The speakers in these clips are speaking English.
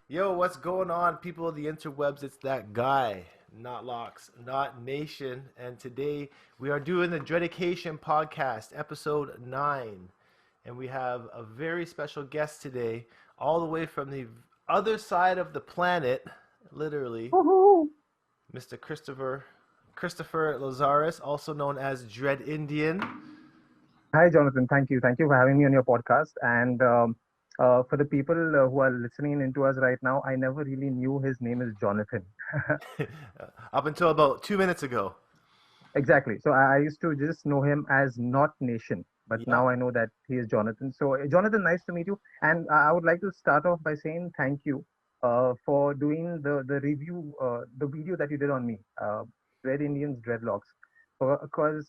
Yo, what's going on, people of the interwebs? It's that guy, knotlocks, not nation, and today we are doing the Dreadication podcast, episode 9, and we have a very special guest today, all the way from the other side of the planet, literally, Woohoo! Mr. Christopher Lazarus, also known as Dreadindian. Hi, Jonathan. Thank you. Thank you for having me on your podcast. And for the people who are listening in to us right now, I never really knew his name is Jonathan. Up until about 2 minutes ago. Exactly. So I used to just know him as Not Nation, but Yeah. now I know that he is Jonathan. So, Jonathan, nice to meet you. And I would like to start off by saying thank you for doing the review, the video that you did on me, Red Indians Dreadlocks, because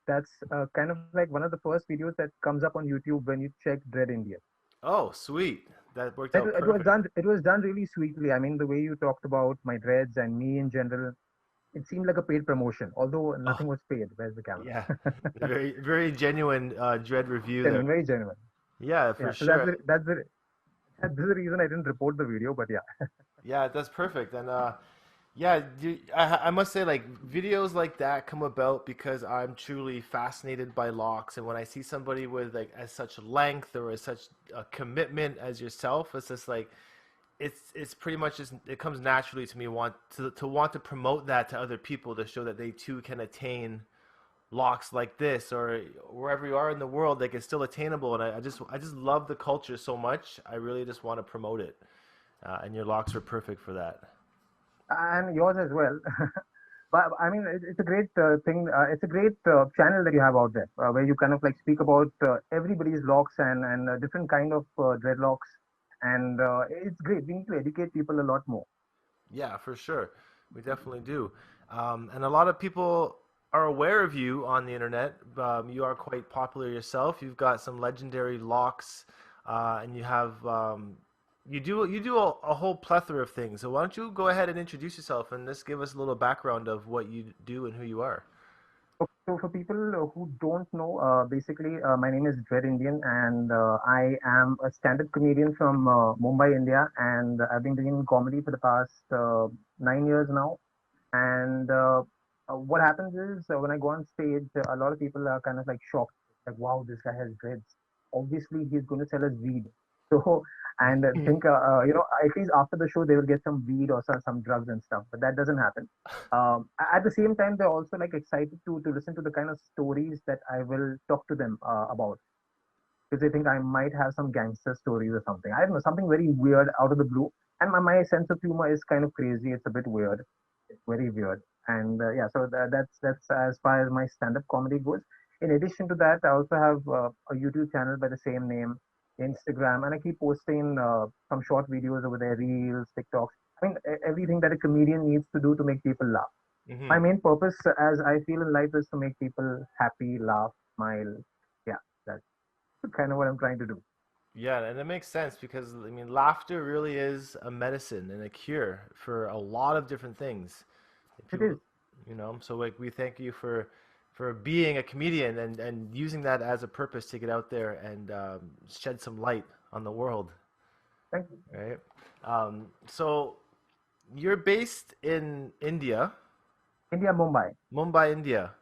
that's kind of like one of the first videos that comes up on YouTube when you check Dread India. Oh, sweet. That worked It, out it was perfect. done. It was done really sweetly. I mean, the way you talked about my dreads and me in general, it seemed like a paid promotion. Although Oh, nothing was paid. Where's the camera? yeah. Very, very genuine Dread review there. Genuine, very genuine. Yeah, for Yeah. So sure. that's the reason I didn't report the video. But yeah, Yeah, that's perfect. And yeah, I must say, like, videos like that come about because I'm truly fascinated by locks. And when I see somebody with like as such length or as such a commitment as yourself, it's just like it's pretty much just it comes naturally to me want to promote that to other people to show that they too can attain locks like this or wherever you are in the world, like it's still attainable. And I just love the culture so much. I really just want to promote it. And your locks are perfect for that. and yours as well. But I mean, it's a great thing. It's a great channel that you have out there, where you kind of like speak about everybody's locks and different kind of dreadlocks, and it's great. We need to educate people a lot more. Yeah, for sure. We definitely do. And a lot of people are aware of you on the internet. You are quite popular yourself. You've got some legendary locks, and you do a whole plethora of things. So why don't you go ahead and introduce yourself and just give us a little background of what you do and who you are? So for people who don't know, basically, my name is Dreadindian, and I am a stand-up comedian from Mumbai, India, and I've been doing comedy for the past 9 years now. And what happens is when I go on stage, a lot of people are kind of like shocked, like, "Wow, this guy has dreads. Obviously, he's going to sell us weed." So, and think, at least after the show, they will get some weed or some drugs and stuff. But that doesn't happen. At the same time, they're also like excited to listen to the kind of stories that I will talk to them about, because they think I might have some gangster stories or something. I don't know, something very weird out of the blue. And my sense of humor is kind of crazy. It's a bit weird. It's very weird. And yeah, so that's as far as my stand-up comedy goes. In addition to that, I also have a YouTube channel by the same name, Instagram, and I keep posting some short videos over there, reels, TikToks. I mean, everything that a comedian needs to do to make people laugh. My Hmm. main purpose, as I feel in life, is to make people happy, laugh, smile. Yeah, that's kind of what I'm trying to do. Yeah, and it makes sense because I mean, laughter really is a medicine and a cure for a lot of different things. It People, is. so like we thank you for being a comedian and using that as a purpose to get out there and shed some light on the world, Thank you. right? So you're based in India, India, Mumbai. Mumbai, India,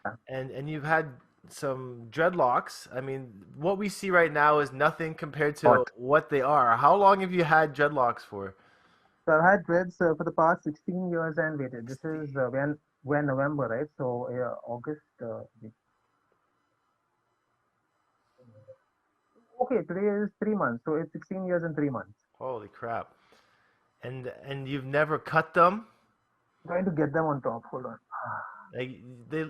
Yeah. and you've had some dreadlocks. I mean, what we see right now is nothing compared to Hot. what they are. How long have you had dreadlocks for? So I've had dreads for the past 16 years and waited. This is 16. when we're November, right? So August. Okay, today is 3 months. So it's 16 years and 3 months. Holy crap. And you've never cut them? Trying to get them on top. Hold on. Like they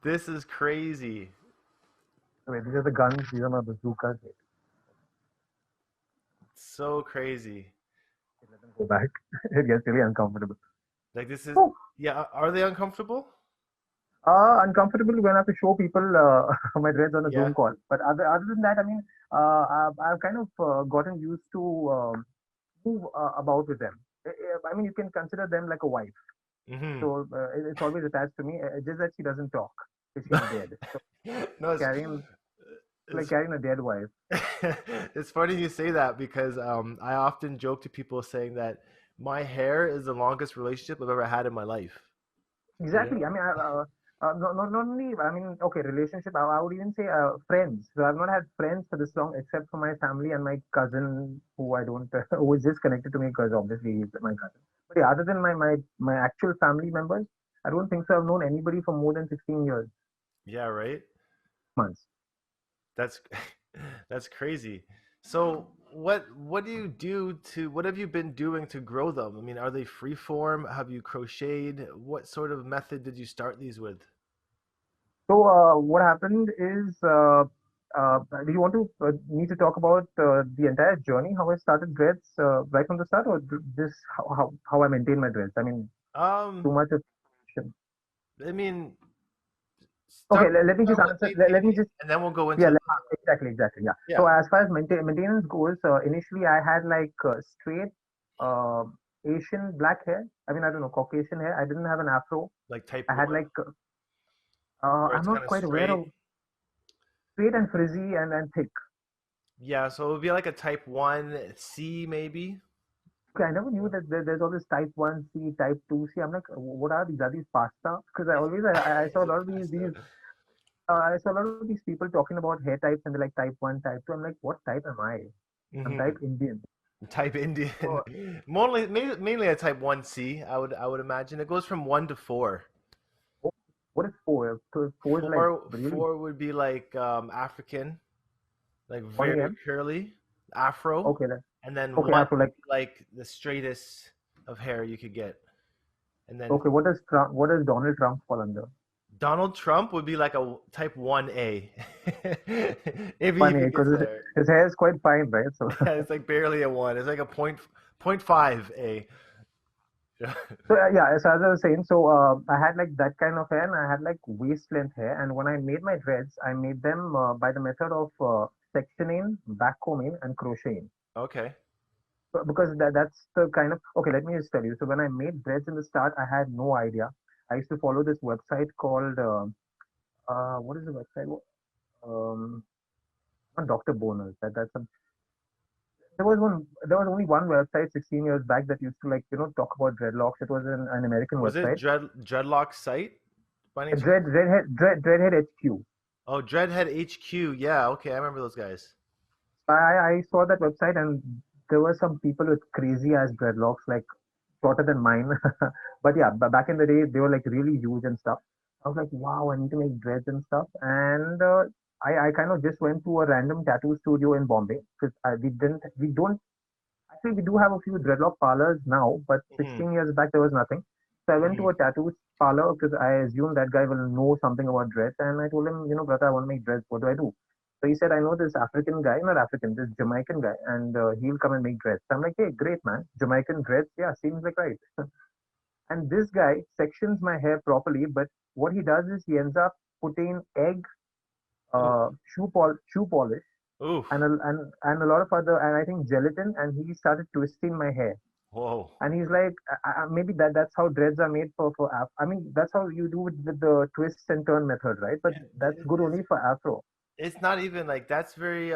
this is crazy. Wait, these are the guns. These are my bazookas. Wait, So crazy. let them go back. It gets really uncomfortable. Like this is Oh, yeah, are they uncomfortable? uncomfortable when I have to show people my dreads on a Yeah. Zoom call. But other than that, I mean, I've kind of gotten used to move about with them. I mean, you can consider them like a wife. Mm-hmm. So it's always attached to me. Just that she doesn't talk, because she's dead. So No, carrying. like It's carrying a dead wife. it's funny you say that because I often joke to people saying that my hair is the longest relationship I've ever had in my life. You Exactly. I know? mean, not only, I mean, okay, relationship, I would even say friends. So I've not had friends for this long except for my family and my cousin, who I don't, who is just connected to me because obviously he's my cousin. But yeah, other than my actual family members, I don't think so. I've known anybody for more than 16 years, Yeah, right. months. That's that's crazy. So what do you do to what have you been doing to grow them? I mean, are they free form? Have you crocheted? What sort of method did you start these with? So what happened is, do you want to need to talk about the entire journey, how I started dreads right from the start, or just how I maintain my dreads? I mean, too Um, much of information. I mean, Okay, start let me just start with answer. Let me maintaining, just and then we'll go yeah, into the exactly, yeah. So yeah, as far as maintenance goes, initially I had like straight uh, Asian black hair. I mean, I don't know, Caucasian hair. I didn't have an afro. like type I had one, like where I'm it's kind not of quite aware straight. of straight and frizzy and thick. Yeah, so it would be like a type one C maybe. Okay, I never knew Yeah. that there's all this type 1C, type 2C. I'm like, what are these? Are these pasta? Because I It's always, I saw a it's a lot of these, pasta. I saw a lot of these people talking about hair types and they're like type 1, type 2. I'm like, what type am I? I'm Hmm. type Indian. Type Indian, Oh, mainly a type one C. I would imagine it goes from one to four. oh, what is 4? So 4 is like really Four would be like African, like 1 very a.m. curly, Afro, Okay, then. and then Okay, one after would like, be like the straightest of hair you could get, and then okay, what does Donald Trump fall under? Donald Trump would be like a type 1A if he Funny, even because gets there. his hair is quite fine, right? So, Yeah, it's like barely a one. It's like a point five A. so yeah, so as I was saying, so I had like that kind of hair and I had like waist length hair. And when I made my dreads, I made them by the method of sectioning, backcombing, and crocheting. Okay. Because that's the kind of, okay, let me just tell you. So when I made dreads in the start, I had no idea. I used to follow this website called, what is the website? Um, Not Dr. Boners. That's a, there was only one website 16 years back that used to like, talk about dreadlocks. It was an American Was it website. Dreadlock site by any chance? Dreadhead HQ. Oh, Dreadhead HQ. Yeah, okay, I remember those guys. I saw that website and there were some people with crazy ass dreadlocks, like shorter than mine. But yeah, back in the day, they were like really huge and stuff. I was like, wow, I need to make dreads and stuff. And I kind of just went to a random tattoo studio in Bombay because we don't, actually, we do have a few dreadlock parlors now, but Hmm. 16 years back, there was nothing. So I went Hmm. to a tattoo parlor because I assumed that guy will know something about dreads. And I told him, brother, I want to make dreads. What do I do? So he said, I know this African guy, not African, this Jamaican guy, and he'll come and make dreads. So I'm like, hey, great, man. Jamaican dreads? Yeah, seems like right. And this guy sections my hair properly, but what he does is he ends up putting egg, Oof. shoe polish, and Oof. and a lot of other, and I think gelatin, and he started twisting my hair. Whoa. And he's like, maybe that's how dreads are made for I mean, that's how you do with the twist and turn method, right? But Yeah, that's good only for afro. it's not even like that's very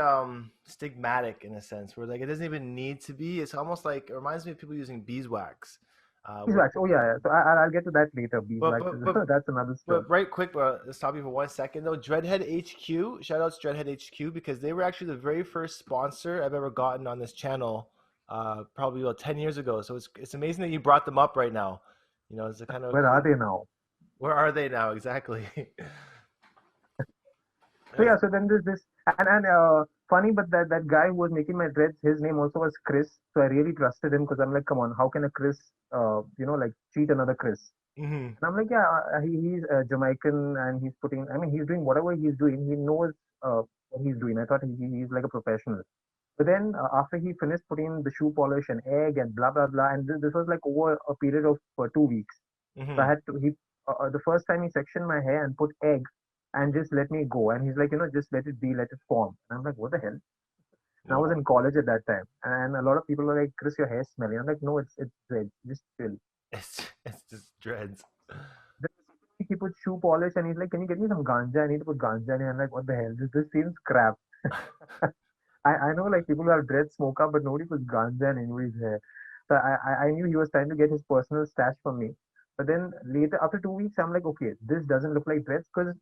stigmatic in a sense where like it doesn't even need to be. It's almost like it reminds me of people using beeswax. Where Beeswax. Oh yeah, yeah. So I'll get to that later. but Beeswax but is but that's another story. but right quick, let's stop you for 1 second though. Dreadhead HQ, shout outs Dreadhead HQ because they were actually the very first sponsor I've ever gotten on this channel, probably about 10 years ago. So it's amazing that you brought them up right now. You know, it's a kind of a Where are cool. they now? Where are they now exactly? So That's- yeah, so then there's this and funny, but that guy who was making my dreads, his name also was Chris. So I really trusted him because I'm like, come on, how can a Chris, like cheat another Chris? mhm. And I'm like, yeah, he's Jamaican and he's putting, I mean, he's doing whatever he's doing. He knows what he's doing. I thought he's like a professional. But then after he finished putting the shoe polish and egg and blah blah blah, and this was like over a period of 2 weeks. So I Mhm. had to he the first time he sectioned my hair and put egg and just let me go, and he's like, just let it be, let it form. And I'm like, what the hell? And I was Wow. in college at that time, and a lot of people were like, Chris, your hair's smelly. I'm like, no, it's red. Just chill. It's just dreads. he put shoe polish and he's like, "Can you get me some ganja? I need to put ganja in it." I'm like, "What the hell? This seems crap." I know like people who have dread smoke up, but nobody puts ganja in anybody's hair. So I knew he was trying to get his personal stash from me. But then later, after 2 weeks, I'm like, okay, this doesn't look like dreads because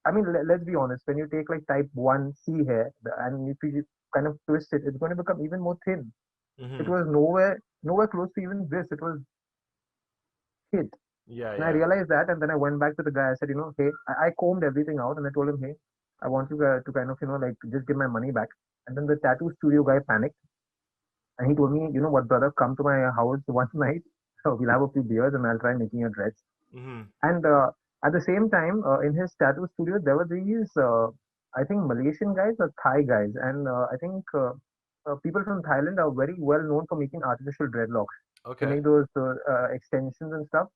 I mean, let's be honest. When you take like type 1C hair and if you kind of twist it, it's going to become even more thin. It Mm-hmm. was nowhere close to even this. It was hid. Yeah, And I yeah. realized that, and then I went back to the guy. I said, hey, I combed everything out, and I told him, hey, I want you to kind of, like just give my money back. And then the tattoo studio guy panicked, and he told me, you know what, brother, come to my house one night. So we'll have a few beers, and I'll try making your dreads. Mm-hmm. And at the same time, in his tattoo studio, there were these, I think, Malaysian guys or Thai guys, and I think people from Thailand are very well known for making artificial dreadlocks. They Okay. make those extensions and stuff.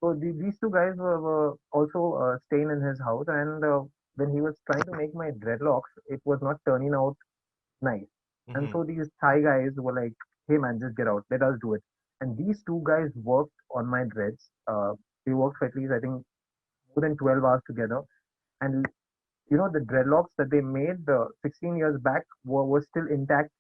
So these two guys were also staying in his house, and when he was trying to make my dreadlocks, it was not turning out nice. And Mm-hmm. so these Thai guys were like, "Hey man, just get out. Let us do it." And these two guys worked on my dreads. They worked for at least I think more than 12 hours together. And the dreadlocks that they made 16 years back were still intact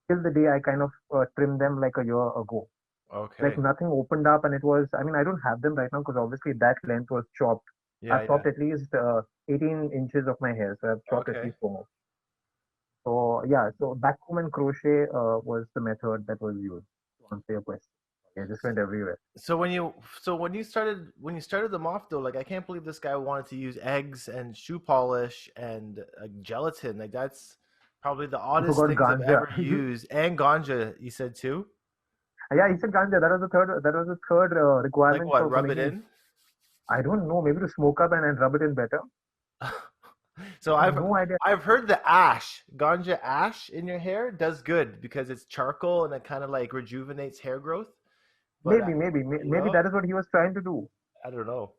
till the day I kind of trimmed them like a year ago. Like Okay. nothing opened up, and it was. I mean, I don't have them right now because obviously that length was chopped. Yeah, I've yeah. chopped at least 18 inches of my hair, so I've chopped at Okay. least 4 more. So yeah, so backcomb and crochet was the method that was used to answer your question. I just went everywhere. So when you started them off though, like I can't believe this guy wanted to use eggs and shoe polish and gelatin. Like that's probably the You oddest forgot things I've ganja. ever used. And ganja, you said too? Yeah, he said ganja. That was the third. That was the third Like requirement what? for Rub it making. in? I don't know. Maybe to smoke up and rub it in better. So I have I've no idea. I've heard the ash, ganja ash in your hair does good because it's charcoal and it kind of like rejuvenates hair growth. But you Maybe know, that is what he was trying to do. I don't know.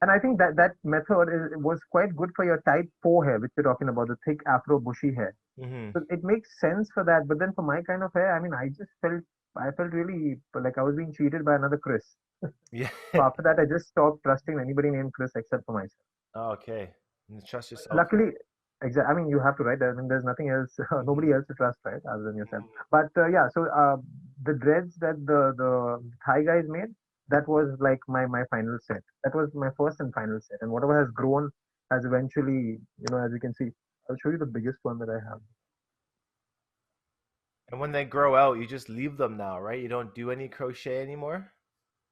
And I think that method was quite good for your type 4 hair, which you're talking about, the thick afro bushy hair. Hmm. So it makes sense for that. But then for my kind of hair, I mean, I felt really like I was being cheated by another Chris. Yeah. So after that, I just stopped trusting anybody named Chris except for myself. Okay. You trust yourself. Luckily, exactly. I mean, you have to, right? I mean, there's nothing else, Hmm. nobody else to trust, right, other than yourself. But yeah, so the dreads that the Thai guys made, that was like my final set. That was my first and final set. And whatever has grown has eventually, as you can see, I'll show you the biggest one that I have. And when they grow out, you just leave them now, right? You don't do any crochet anymore?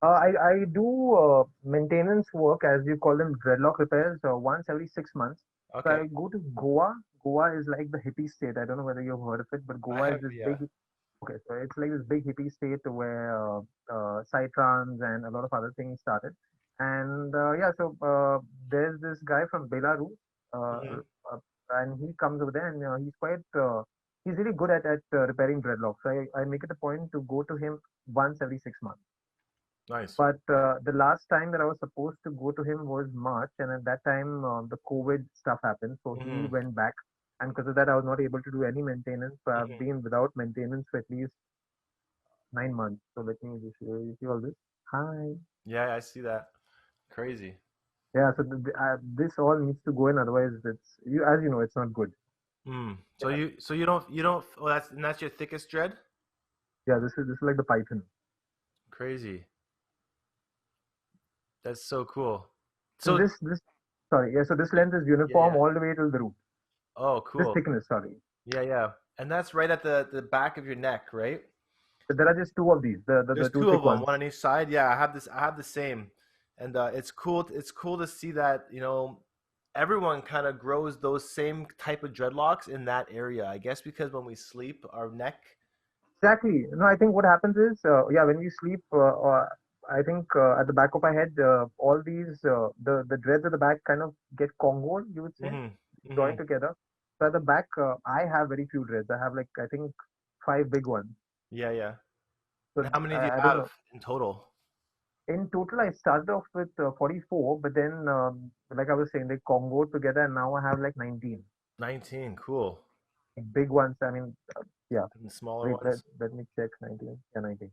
I do maintenance work, as you call them, dreadlock repairs, once every 6 months. So Okay. I go to Goa. Goa is like the hippie state. I don't know whether you've heard of it, but I Goa is have, this yeah. big. Okay, so it's like this big hippie state where psytrance and a lot of other things started. And yeah, so there's this guy from Belarus, uh, Hmm. uh, and he comes over there, and he's really good at repairing dreadlocks. So I make it a point to go to him once every 6 months. Nice. But the last time that I was supposed to go to him was March, and at that time the COVID stuff happened, so he Hmm. went back, and because of that, I was not able to do any maintenance. So I've Hmm. been without maintenance for at least 9 months. So let me just show you see all this. Hi. Yeah, I see that. Crazy. Yeah. So this all needs to go in, otherwise it's as you know, it's not good. Mm. So Yeah. you don't. Oh, that's your thickest dread. Yeah. This is like the Python. Crazy. That's so cool. And So this sorry. Yeah. So this y- length is yeah, uniform yeah. all the way till the root. Oh, This cool. thickness. Sorry. Yeah, yeah. And that's right at the back of your neck, right? So there are just two of these. The There's two two of thick them, ones. one on each side. Yeah, I have this. I have the same, and it's cool. It's cool to see that everyone kind of grows those same type of dreadlocks in that area. I guess because when we sleep, our neck. Exactly. No, I think what happens is, yeah, when we sleep, I think at the back of my head, all these the dreads at the back kind of get congoed, you would say, Hmm. Hmm. joined together. So at the back, I have very few dreads. I have like I think five big ones. Yeah, yeah. So And how many do you I don't have know. in total? In total, I started off with 44, but then, like I was saying, they congoed together, and now I have like 19 19. Cool. big ones. I mean, yeah. And the smaller Wait, let ones. let me check 19. Yeah, 19.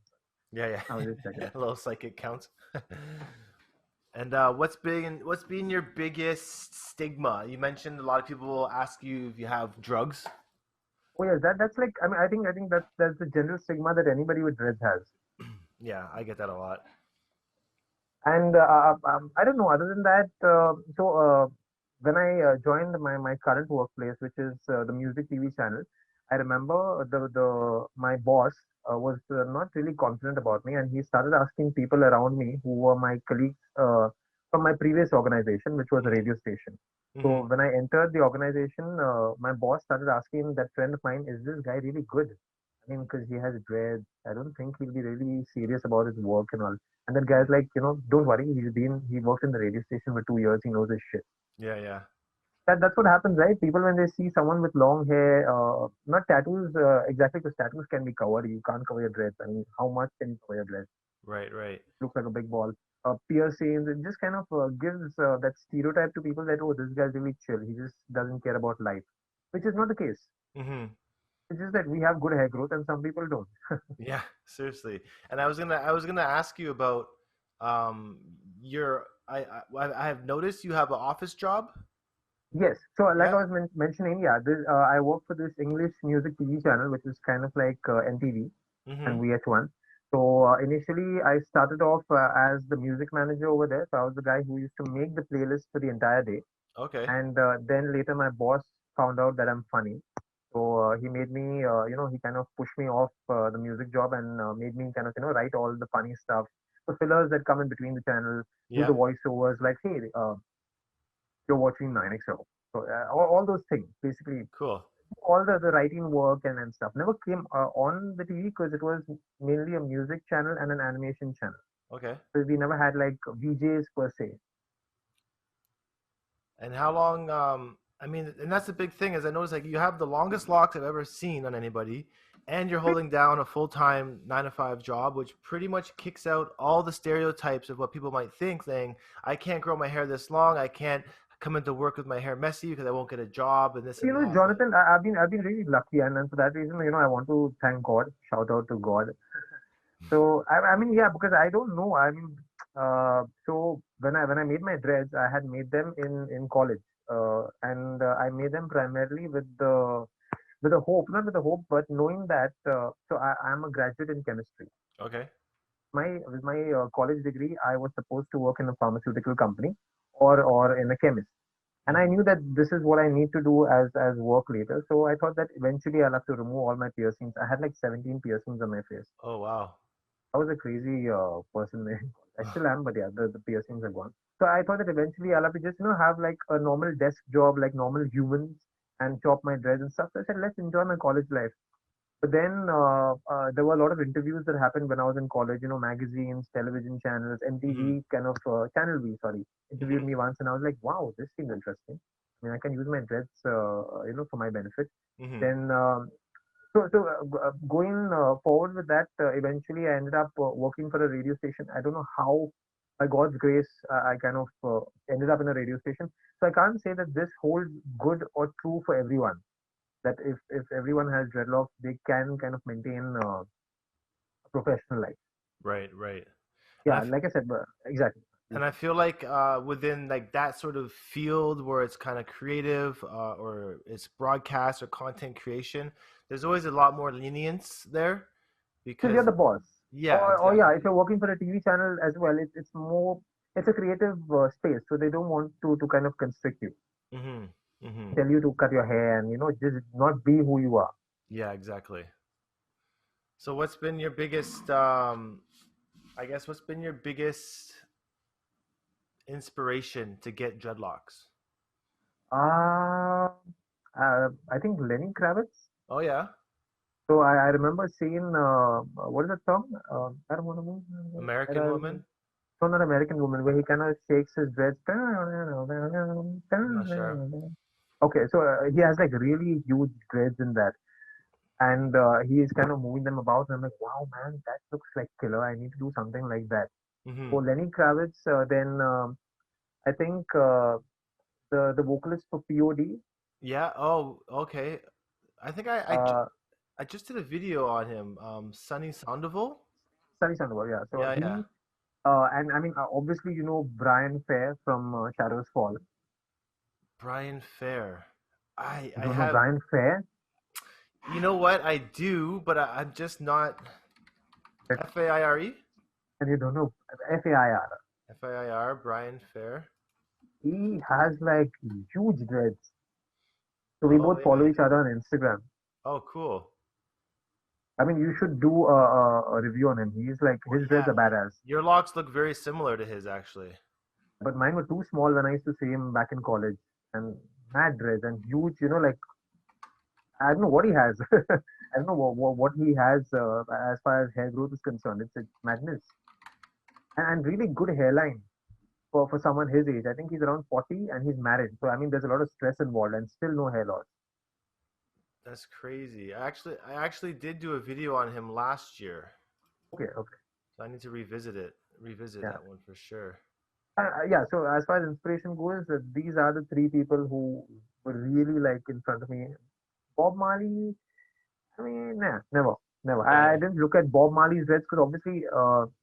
Yeah, I'll yeah. just check it. A little psychic count. And what's been your biggest stigma? You mentioned a lot of people will ask you if you have drugs. Oh yes, that's like I mean I think that's the general stigma that anybody with dreads has. Yeah, I get that a lot. And I don't know. Other than that, when I joined my current workplace, which is the music TV channel, I remember the my boss was not really confident about me, and he started asking people around me who were my colleagues from my previous organization, which was a Hmm. radio station. Hmm. So when I entered the organization, my boss started asking that friend of mine, "Is this guy really good? I mean, because he has dreads, I don't think he'll be really serious about his work and all." And that guy's like, don't worry, he worked in the radio station for 2 years, he knows his shit. Yeah, yeah. That's what happens, right? People when they see someone with long hair, not tattoos exactly, because tattoos can be covered. You can't cover your dreads. I mean, how much can you cover your dreads? Right, right, Looks like a big ball. Piercings, it just kind of gives that stereotype to people that, oh, this guy's really chill. He just doesn't care about life, which is not the case. hmm It's just that we have good hair growth and some people don't. Yeah, seriously. And I was gonna ask you about um your I have noticed you have an office job. Yes. So, like Yeah. I was mentioning, yeah, I work for this English music TV channel, which is kind of like NTV and Hmm. VH1. So, initially, I started off as the music manager over there. So, I was the guy who used to make the playlist for the entire day. Okay. And then later, my boss found out that I'm funny. So, he made me, he kind of pushed me off the music job and made me kind of, write all the funny stuff, the fillers that come in between the channel, do the Yeah. voiceovers, like, hey, you're watching 9XO. So all those things, basically, Cool. all the writing work and stuff never came on the TV because it was mainly a music channel and an animation channel. Okay. So we never had like VJs per se. And how long? I mean, and that's the big thing is I noticed like you have the longest locks I've ever seen on anybody, and you're holding down a full-time 9 to 5 job, which pretty much kicks out all the stereotypes of what people might think, saying I can't grow my hair this long, I can't come into work with my hair messy because I won't get a job and this and that. But Jonathan, I've been really lucky, and for that reason, I want to thank God. Shout out to God. So I mean, yeah, because I don't know. I mean, so when I made my dreads, I had made them in college, and I made them primarily with a hope, not with a hope, but knowing that. I'm a graduate in chemistry. okay. With my college degree, I was supposed to work in a pharmaceutical company or in a chemist, and I Hmm. knew that this is what I need to do as work later. So I thought that eventually I'll have to remove all my piercings. I had like 17 piercings on my face. Oh wow. I was a crazy person there. I still am, but yeah, the piercings are gone. So I thought that eventually I'll have to just have like a normal desk job like normal humans and chop my dreads and stuff. So I said let's enjoy my college life. But then there were a lot of interviews that happened when I was in college. Magazines, television channels, Hmm. MTV, kind of Channel V, sorry, interviewed Hmm. me once, and I was like, wow, this seems interesting. I mean, I can use my dreads, for my benefit. Hmm. Then, going forward with that, eventually I ended up working for a radio station. I don't know how, by God's grace, I kind of ended up in a radio station. So I can't say that this holds good or true for everyone that if everyone has dreadlocks, they can kind of maintain a professional life. Right, right. And Yeah, like I said, exactly. I feel like within like that sort of field where it's kind of creative or it's broadcast or content creation, there's always a lot more lenience there Because you're because the boss. yeah, Or yeah, exactly. if you're working for a TV channel as well, it's more, it's a creative space, so they don't want to kind of constrict you, Hmm. Hmm. tell you to cut your hair and just not be who you are. Yeah, exactly. So what's been your biggest I guess what's been your biggest inspiration to get dreadlocks? Uh, I think Lenny Kravitz. Oh yeah, So I remember seeing what is that song? I don't want to move. American Woman. So not American Woman, where he kind of shakes his dreads. I'm not sure. Okay, so he has like really huge dreads in that, and he is kind of moving them about. And I'm like, wow, man, that looks like killer. I need to do something like that. Hmm. For Lenny Kravitz, then I think the vocalist for POD, Yeah. Oh, okay. I think uh, I just did a video on him. Sunny Sandoval. Sunny Sandoval, yeah. So Yeah, yeah. And I mean, obviously, you know Brian Fair from Shadows Fall. Brian Fair. You I don't know have. Brian Fair? You know what? I do, but I'm just not. Faire. And you don't know Fair. Fair. Brian Fair. He has like huge dreads. So we Oh, both follow maybe. each other on Instagram. Oh, cool. I mean, you should do a review on him. He's like, Well, his dreads yeah. are badass. Your locks look very similar to his, actually. But mine were too small when I used to see him back in college. And mad dreads and huge, you know, like, I don't know what he has. I don't know what he has as far as hair growth is concerned. It's madness. And really good hairline for someone his age. I think he's around 40 and he's married. So, I mean, there's a lot of stress involved and still no hair loss. That's crazy. I actually did do a video on him last year, Okay, okay. so I need to revisit Yeah. that one for sure. Yeah, so as far as inspiration goes, these are the three people who were really like in front of me. Bob Marley, I mean, nah, never, never. Yeah, I didn't look at Bob Marley's dreads because obviously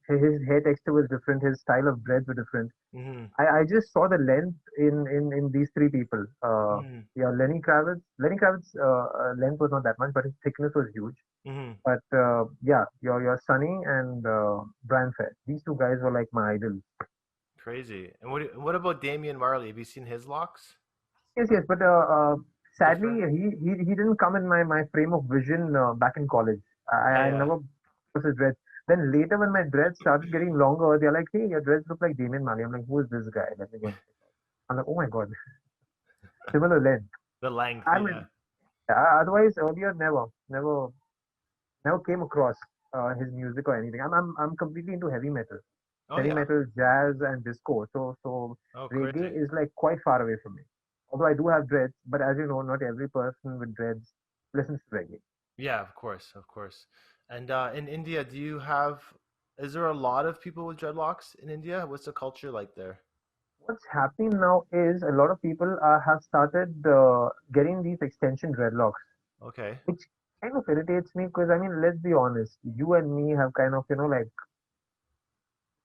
his hair texture was different, his style of dreads were different. yeah. I just saw the length in these three people. Mhm. Yeah, Lenny Kravitz. Lenny Kravitz's length was not that much, but his thickness was huge. Mhm. But yeah, your Sunny and Brian Fair. These two guys were like my idols. Crazy. And what about Damian Marley? Have you seen his locks? Yes, yes, but sadly, Different? he didn't come in my frame of vision back in college. Yeah, I yeah. never was his dreads. Then later, when my dreads started getting longer, they're like, "Hey, your dreads look like Damien Marley." I'm like, "Who is this guy?" Let me go. I'm like, "Oh my god, similar length." The length, I yeah. mean, otherwise earlier, never came across his music or anything. I'm completely into Oh heavy yeah. metal, jazz, and disco. So Oh, reggae crazy. is like quite far away from me. Although I do have dreads, but as you know, not every person with dreads listens to reggae. Yeah, of course, of course. And in India, is there a lot of people with dreadlocks in India? What's the culture like there? What's happening now is a lot of people have started getting these extension dreadlocks, Okay. which kind of irritates me because I mean, let's be honest, you and me have kind of, you know, like,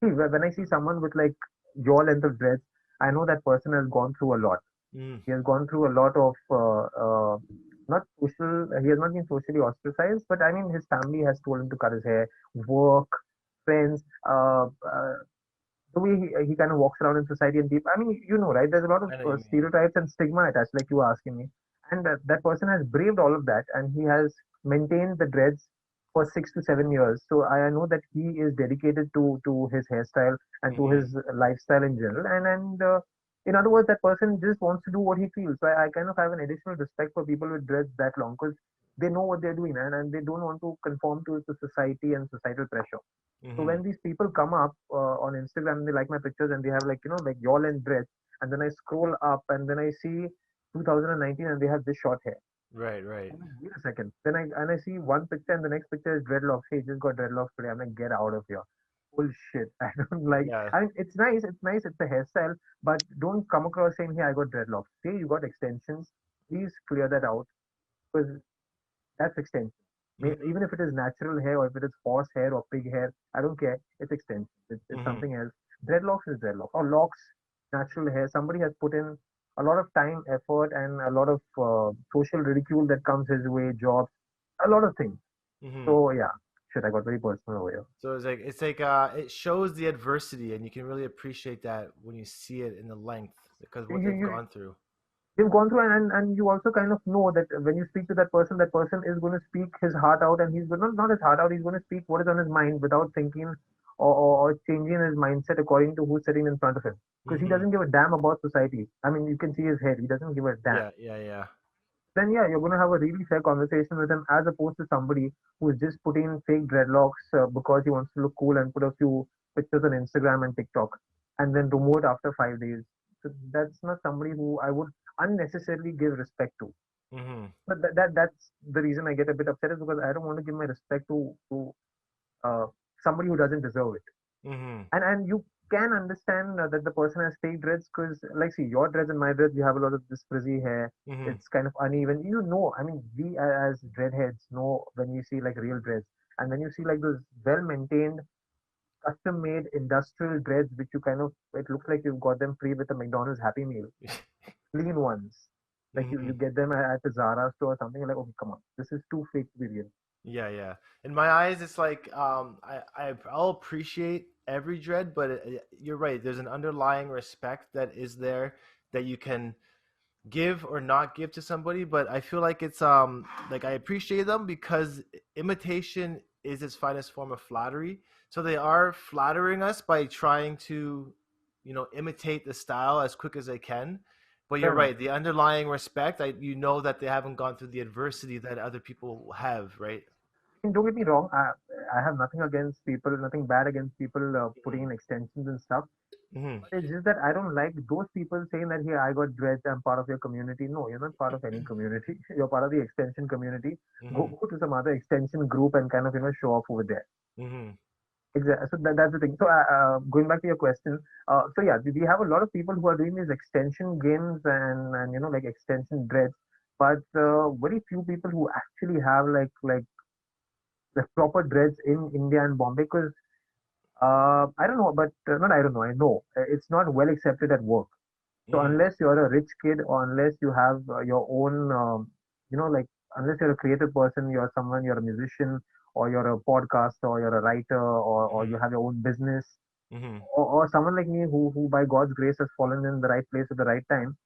see, when I see someone with like your length of dreads, I know that person has gone through a lot. Mm. He has gone through a lot of not social. He has not been socially ostracized, but I mean, his family has told him to cut his hair, work, friends, the way he kind of walks around in society and people. I mean, you know, right? There's a lot of I know what you mean. stereotypes and stigma attached, like you were asking me, and that person has braved all of that, and he has maintained the dreads for 6 to 7 years. So I know that he is dedicated to his hairstyle and to Hmm. his lifestyle in general, and in other words, that person just wants to do what he feels. So I kind of have an additional respect for people with dreads that long because they know what they're doing, and they don't want to conform to society and societal pressure. So Hmm. when these people come up on Instagram and they like my pictures and they have like, you know, like y'all and dreads, and then I scroll up and then I see 2019 and they have this short hair. Right, right. I'm like, wait a second. Then I see one picture and the next picture is dreadlocks. Hey, just got dreadlocks today. I'm like, get out of here. Bullshit. I don't like. Yeah. I mean, it's nice. It's nice. It's a hairstyle, but don't come across saying, "Hey, I got dreadlocks." Say you got extensions. Please clear that out because that's extension. Hmm. Even if it is natural hair or if it is horse hair or pig hair, I don't care. It's extension. It's Hmm. something else. Dreadlocks is dreadlock or locks, natural hair. Somebody has put in a lot of time, effort, and a lot of social ridicule that comes his way, jobs, a lot of things. Hmm. So yeah, shit, I got very personal over here. So it's like it shows the adversity, and you can really appreciate that when you see it in the length because what they've You gone through. you've gone through and you also kind of know that when you speak to that person is going to speak his heart out and he's going not his heart out, he's going to speak what is on his mind without thinking or changing his mindset according to who's sitting in front of him. Because he Hmm. doesn't give a damn about society. I mean, you can see his head. He doesn't give a damn. Yeah, yeah, yeah. Then yeah, you're going to have a really fair conversation with him as opposed to somebody who's just putting fake dreadlocks because he wants to look cool and put a few pictures on Instagram and TikTok and then remove it after 5 days. So that's not somebody who I would unnecessarily give respect to. Hmm. But that's the reason I get a bit upset is because I don't want to give my respect to uh, somebody who doesn't deserve it. Hmm. And you can understand that the person has fake dreads because like see your dreads and my dreads we have a lot of this frizzy hair. Hmm. It's kind of uneven. You know, I mean we as dreadheads know when you see like real dreads and when you see like those well maintained custom made industrial dreads, which you kind of, it looks like you've got them free with a McDonald's Happy Meal. Clean ones. Like you Hmm. get them at the Zara store or something. You're like, okay, come on, this is too fake to be real. Yeah, yeah. In my eyes, it's like I'll appreciate every dread, but you're right. There's an underlying respect that is there that you can give or not give to somebody. But I feel like it's like I appreciate them because imitation is its finest form of flattery. So they are flattering us by trying to, imitate the style as quick as they can. But you're Fair enough. right. The underlying respect, you know that they haven't gone through the adversity that other people have, right? And don't get me wrong, I have nothing against people, nothing bad against people putting in extensions and stuff. Hmm. But it's just that I don't like those people saying that, here, I got dreads, I'm part of your community. No, you're not part of any community. You're part of the extension community. Hmm. Go to some other extension group and kind of, show off over there. Hmm. Exactly. So that's the thing. So going back to your question, so yeah, we have a lot of people who are doing these extension games and like extension dreads, but very few people who actually have like the proper dreads in India and Bombay. Because I don't know, but not I don't know. I know it's not well accepted at work. So Hmm. unless you're a rich kid or unless you have your own, like unless you're a creative person, you're someone, you're a musician or you're a podcaster or you're a writer or you Hmm. have your own business Hmm. or someone like me who by God's grace has fallen in the right place at the right time,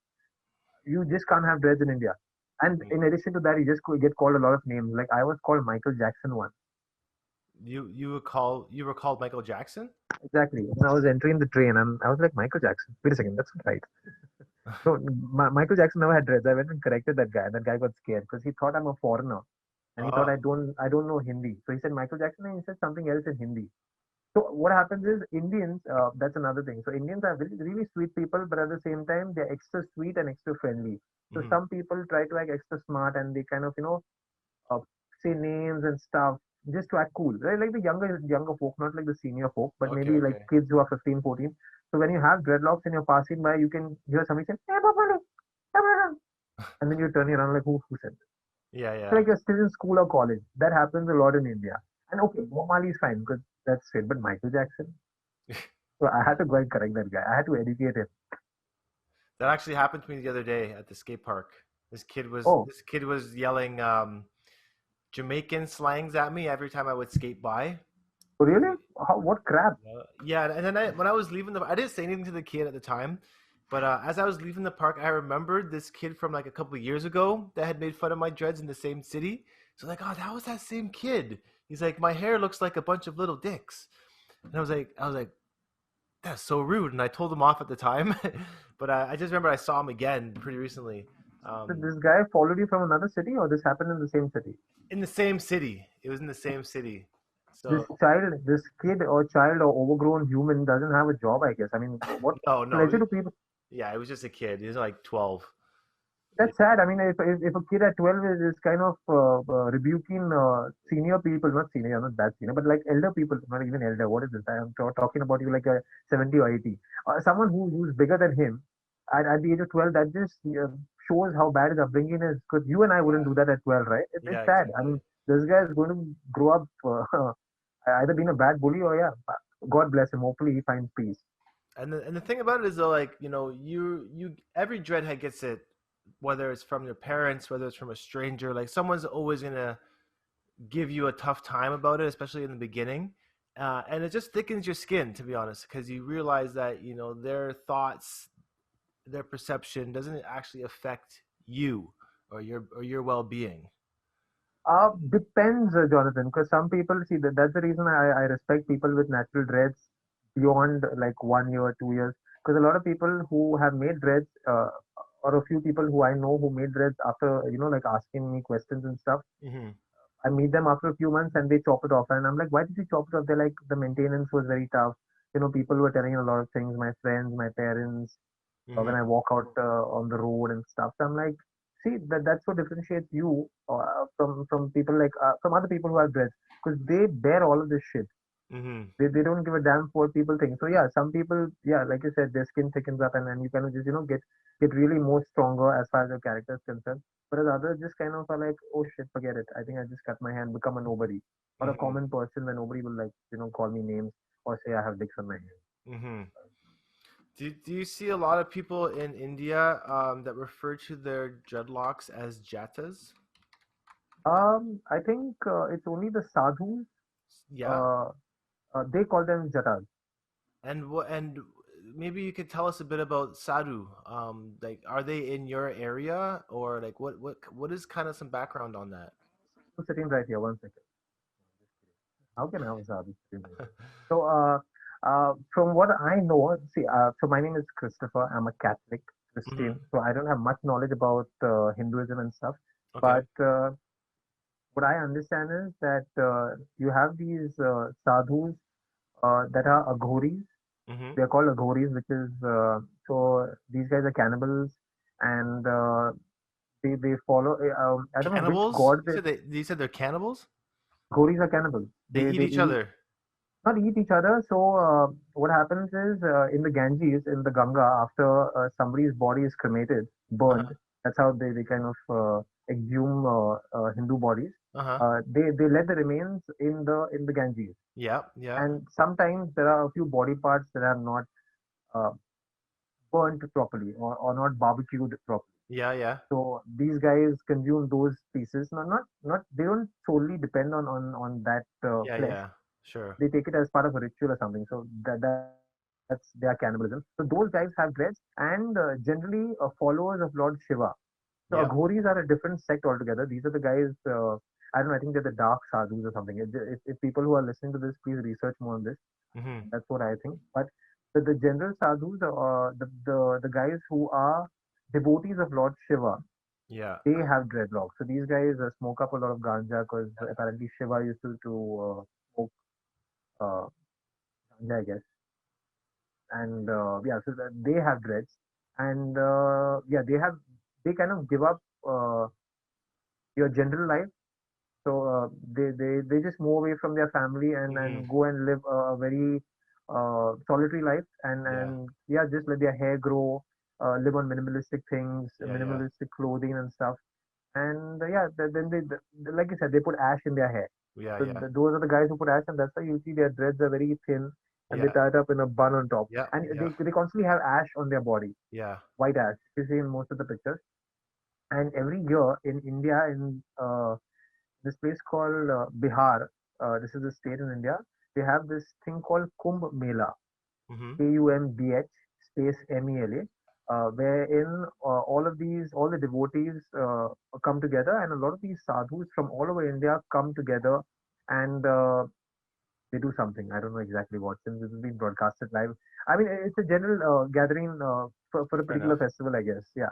you just can't have dreads in India. And in addition to that, you just get called a lot of names. Like I was called Michael Jackson once. You were called Michael Jackson? Exactly. When I was entering the train, and I was like, Michael Jackson. Wait a second, that's not right. So Michael Jackson never had dreads. I went and corrected that guy. That guy got scared because he thought I'm a foreigner, and he thought Uh-huh. I don't know Hindi. So he said Michael Jackson, and he said something else in Hindi. So what happens is Indians. That's another thing. So Indians are really, really sweet people, but at the same time they're extra sweet and extra friendly. So Hmm. some people try to act extra smart, and they kind of uh, say names and stuff just to act cool. Right? Like the younger folk, not like the senior folk, but Okay, maybe like okay. kids who are 15, 14. So when you have dreadlocks and you're passing by, you can hear somebody say, "Hey, Papa, come on," and then you turn around like, who said that? Yeah, It's yeah. like you're still in school or college. That happens a lot in India. And okay, Marley is fine because that's straight, but Michael Jackson. So I had to go and correct that guy. I had to educate him. That actually happened to me the other day at the skate park. Oh, This kid was yelling Jamaican slangs at me every time I would skate by. Cause really? How? What crap? yeah, and then when I was leaving I didn't say anything to the kid at the time, but as I was leaving the park, I remembered this kid from like a couple of years ago that had made fun of my dreads in the same city. So like, oh, that was that same kid. He's like, my hair looks like a bunch of little dicks, and I was like, that's so rude, and I told him off at the time, but I just remember I saw him again pretty recently, Did um, this guy followed you from another city or this happened in the same city? in the same city. It was in the same city, This so child, this kid or child or overgrown human doesn't have a job, I guess. I mean, what no, no, pleasure do people? yeah, it was just a kid. He was like 12. That's sad. I mean, if a kid at 12 is kind of rebuking senior people, not senior, not that senior, but like elder people, not even elder. What is this? I am talking about you like a 70 or 80. Someone who's bigger than him at the age of 12, that just shows how bad his upbringing is. Because you and I wouldn't Yeah, do that at 12, right? It's yeah, sad. I exactly. mean, this guy is going to grow up either being a bad bully or, yeah, God bless him. Hopefully, he finds peace. And the thing about it is though, like, you every dreadhead gets it, whether it's from your parents, whether it's from a stranger. Like, someone's always gonna give you a tough time about it, especially in the beginning. And it just thickens your skin, to be honest, because you realize that their thoughts, their perception doesn't actually affect you or your well-being. Depends, Jonathan, because some people see that's the reason I respect people with natural dreads beyond like 1 year, 2 years. Because a lot of people who have made dreads, or a few people who I know who made dreads after, like asking me questions and stuff, Hmm. I meet them after a few months and they chop it off. And I'm like, why did you chop it off? They're like, the maintenance was very tough. People were telling a lot of things, my friends, my parents, when Hmm. I walk out on the road and stuff. So I'm like, see, that's what differentiates you from people like from other people who have dreads because they bear all of this shit. Hmm. They don't give a damn for what people think. So yeah, some people, yeah, like you said, their skin thickens up and then you kind of just get really more stronger as far as your character is concerned. Whereas others just kind of are like, oh shit, forget it. I think I just cut my hand, become a nobody or a Hmm. common person where nobody will like call me names. or say I have dicks on my head. Mm-hmm. Do you see a lot of people in India that refer to their dreadlocks as jatas? I think it's only the sadhus. Yeah. Uh, they call them jatas. And maybe you could tell us a bit about sadhu. Like, are they in your area, or like what is kind of some background on that? I'm sitting right here. One second. How can I have a sadhu sitting right here? So, from what I know, see, so my name is Christopher. I'm a Catholic Mm-hmm. Christian, so I don't have much knowledge about Hinduism and stuff. Okay. But what I understand is that you have these sadhus that are aghoris. Mm-hmm. They're called aghoris, which is so these guys are cannibals, and they follow. I don't know which Cannibals? god You said you said they're cannibals. aghoris are cannibals. They eat They each eat other. not eat each other. So what happens is in the Ganges, in the Ganga, after somebody's body is cremated, burned. Uh-huh. That's how they kind of exhume Hindu bodies. Uh-huh. They let the remains in the Ganges, Yeah. Yeah. and sometimes there are a few body parts that are not uh, burnt properly or not barbecued properly. Yeah. Yeah. So these guys consume those pieces. Not they don't solely depend on that Yeah. flesh. Yeah. Sure. They take it as part of a ritual or something. So that's their cannibalism. So those guys have dreads and generally followers of Lord Shiva. So Yep. Aghoris are a different sect altogether. These are the guys. I don't know. I think they're the dark sadhus or something. If people who are listening to this, please research more on this. Mm-hmm. That's what I think. But the general sadhus, the guys who are devotees of Lord Shiva, Yeah. they have dreadlocks. So these guys smoke up a lot of ganja because apparently Shiva used to smoke uh, ganja, I guess. And yeah, so that they have dreads, and yeah, they kind of give up your general life. So they just move away from their family Mm-hmm. and go and live a very solitary life, Yeah. and yeah, just let their hair grow, live on minimalistic things, Yeah. Yeah. minimalistic clothing and stuff. And yeah, then like you said, they put ash in their hair. Yeah. So Yeah. those are the guys who put ash, and that's why you see their dreads are very thin, and they Yeah. tie it up in a bun on top, Yeah. and Yeah. they constantly have ash on their body, Yeah. white ash. You see in most of the pictures. And every year in India, in this place called Bihar, this is a state in India. They have this thing called Kumbh Mela, Mm-hmm. Kumbh space MELA, wherein all the devotees come together, and a lot of these sadhus from all over India come together, and they do something. I don't know exactly what, since this is being broadcasted live. I mean, it's a general gathering for a Fair particular enough. festival, I guess. Yeah.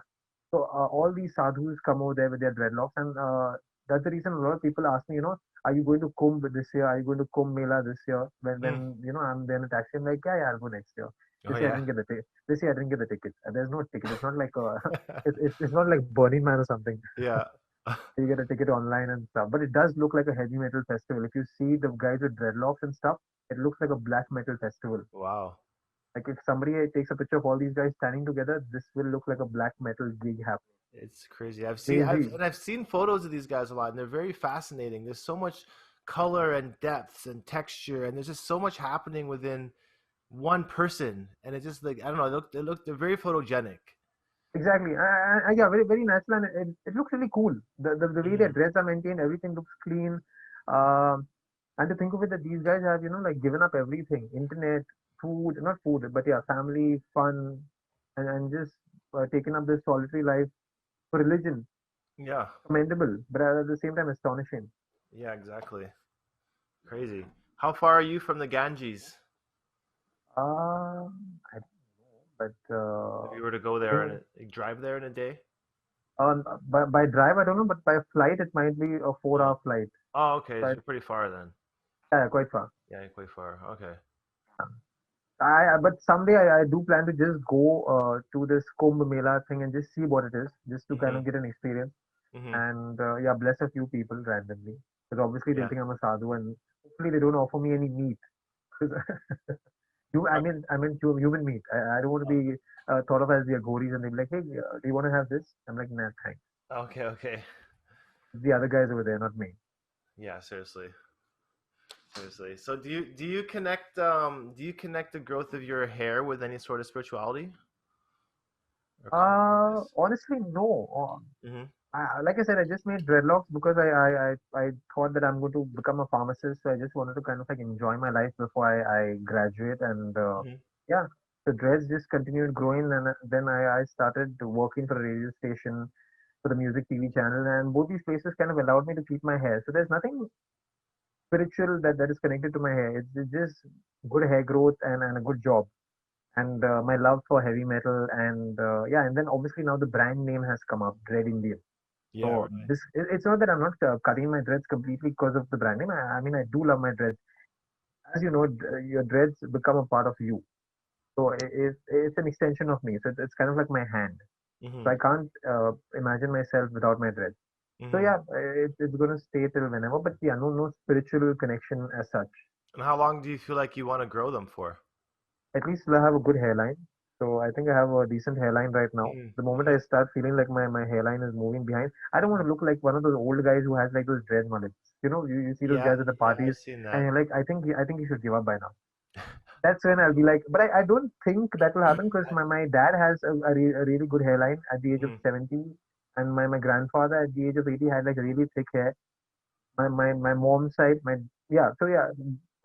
So all these sadhus come over there with their dreadlocks, and that's the reason a lot of people ask me, are you going to Kumbh this year? Are you going to Kumbh Mela this year? Mm. When I'm there in a taxi, I'm like, yeah, yeah, I'll go next year. Oh This year I yeah. didn't get the ticket. This year I didn't get the ticket. There's no ticket. It's not like it's not like Burning Man or something. Yeah. You get a ticket online and stuff. But it does look like a heavy metal festival. If you see the guys with dreadlocks and stuff, it looks like a black metal festival. Wow. Like if somebody takes a picture of all these guys standing together, this will look like a black metal gig happening. It's crazy. Crazy. I've seen photos of these guys a lot, and they're very fascinating. There's so much color and depth and texture, and there's just so much happening within one person, and it just like I don't know. They're very photogenic. Exactly. Yeah, very very natural, and it looks really cool. The way their Hmm. dreads are maintained, everything looks clean. Um, and to think of it that these guys have like given up everything, internet, food, not food, but yeah, family, fun, and just taken up this solitary life for religion. Yeah. Commendable, but at the same time astonishing. Yeah. Exactly. Crazy. How far are you from the Ganges? I don't know, but If you were to go I there think and drive there in a day? by drive I don't know, but by flight it might be a 4 hour Oh. flight. Oh, okay. So But you're pretty far then. yeah, quite far. Yeah, you're quite far. Okay. But someday I do plan to just go to this Kumbh Mela thing and just see what it is, just to kind Hmm. of get an experience Hmm. and yeah, bless a few people randomly. Because obviously they'll Yeah. think I'm a sadhu, and hopefully they don't offer me any meat. 'Cause Uh, I mean human meat. I don't want to be thought of as the Aghoris, and they'll be like, hey, do you want to have this? I'm like, nah, thanks. okay. Okay. The other guys over there, not me. Yeah. Seriously. Seriously. So do you connect the growth of your hair with any sort of spirituality or consciousness? Honestly, no. Mm-hmm. Like I said, I just made dreadlocks because I thought that I'm going to become a pharmacist. So I just wanted to kind of like enjoy my life before I graduate. And Mm-hmm. yeah, the dreads just continued growing. And then I started working for a radio station, for the music TV channel. And both these places kind of allowed me to keep my hair. So there's nothing spiritual that is connected to my hair. It's just good hair growth and a good job. And my love for heavy metal. And yeah, and then obviously now the brand name has come up, Dreadindian. Yeah, So really. it's not that I'm not cutting my dreads completely because of the brand name. I mean, I do love my dreads. As you know, your dreads become a part of you. So it's an extension of me. So it's kind of like my hand. Mm-hmm. So I can't imagine myself without my dreads. So Mm-hmm. yeah, it's gonna stay till whenever. But yeah, no spiritual connection as such. And how long do you feel like you want to grow them for? At least I have a good hairline. So I think I have a decent hairline right now. Mm-hmm. The moment Mm-hmm. I start feeling like my hairline is moving behind, I don't want to look like one of those old guys who has like those dread mullets. You see those Yeah, guys at the yeah, parties I've seen and that. you're like, I think you should give up by now. That's when I'll be like, but I don't think that will happen because my dad has a really good hairline at the age of Mm-hmm. 70, and my grandfather at the age of 80 had like really thick hair. My mom's side, yeah, so yeah,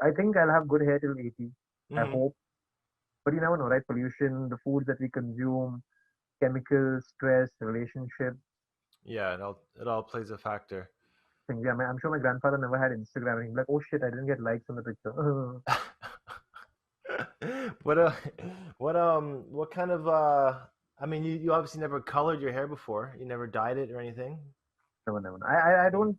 I think I'll have good hair till 80. I Mm-hmm. hope. But you never know, right? Pollution, the foods that we consume, chemicals, stress, relationships. Yeah, it all plays a factor. Things. Yeah, I'm sure my grandfather never had Instagram, and he'd be like, "Oh shit, I didn't get likes on the picture." What what kind of I mean you obviously never colored your hair before. You never dyed it or anything. Never, never. I don't.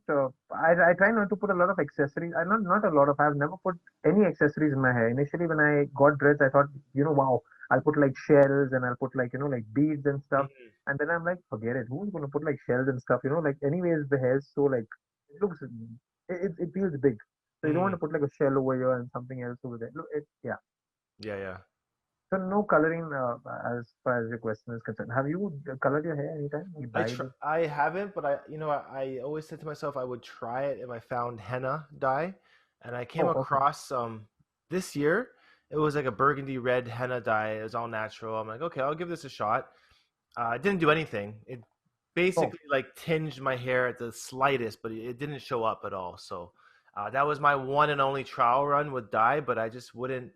I try not to put a lot of accessories. I not a lot of. I've never put any accessories in my hair. Initially, when I got dreads, I thought, wow, I'll put like shells and I'll put like like beads and stuff. Mm-hmm. And then I'm like, forget it. Who's gonna put like shells and stuff? Like anyways, the hair's so like it looks, it feels big. So you don't want Mm-hmm. to put like a shell over here and something else over there. Look, yeah. Yeah, yeah. So no coloring as far as your question is concerned. Have you colored your hair anytime? You dyed it? I haven't, but I always said to myself I would try it if I found henna dye, and I came Oh, okay. across some this year. It was like a burgundy red henna dye. It was all natural. I'm like, okay, I'll give this a shot. It didn't do anything. It Oh, basically like tinged my hair at the slightest, but it didn't show up at all. So that was my one and only trial run with dye, but I just wouldn't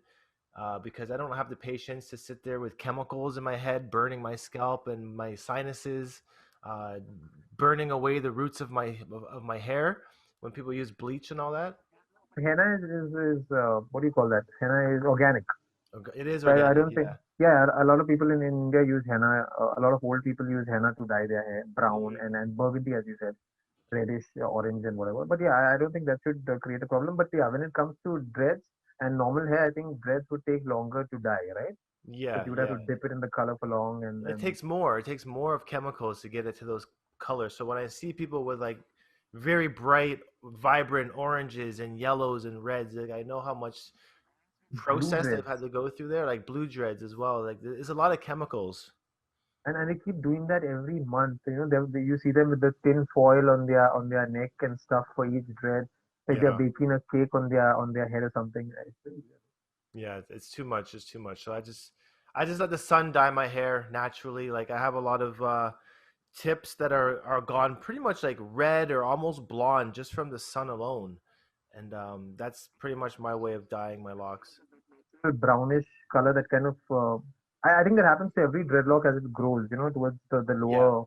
because I don't have the patience to sit there with chemicals in my head, burning my scalp and my sinuses, uh, burning away the roots of my hair when people use bleach and all that. henna is what do you call that? Henna is organic. Okay, it is So I organic, don't think, yeah. yeah, a lot of people in India use henna. A lot of old people use henna to dye their hair brown Hmm. and burgundy, as you said, reddish, orange, and whatever. But yeah, I don't think that should create a problem. But yeah, when it comes to dreads and normal hair, I think dreads would take longer to dye, right? But Yeah, you would have yeah. to dip it in the color for long It and takes more. It takes more of chemicals to get it to those colors. So when I see people with like very bright, vibrant oranges and yellows and reds, like I know how much blue process they've had dreads. to go through there. Like blue dreads as well. Like there's a lot of chemicals. And they keep doing that every month. You see them with the tin foil on their neck and stuff for each dread, like they're Yeah, baking a cake on their head or something. It's really weird. yeah. It's too much. It's too much. So I just let the sun dye my hair naturally. Like I have a lot of tips that are gone pretty much like red or almost blonde just from the sun alone, and that's pretty much my way of dyeing my locks. A brownish color that kind of. I think that happens to every dreadlock as it grows. Towards the Yeah, lower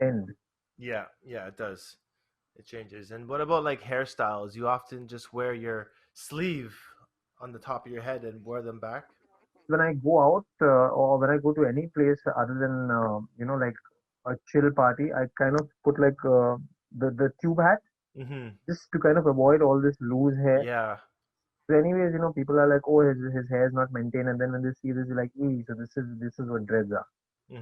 end. yeah, yeah. It does. It changes. And what about like hairstyles? You often just wear your sleeve on the top of your head and wear them back. When I go out or when I go to any place other than like a chill party, I kind of put like the tube hat Mm-hmm. just to kind of avoid all this loose hair. Yeah. So anyways, people are like, oh, his hair is not maintained, and then when they see this, they're like, ee, so this is what dreads are.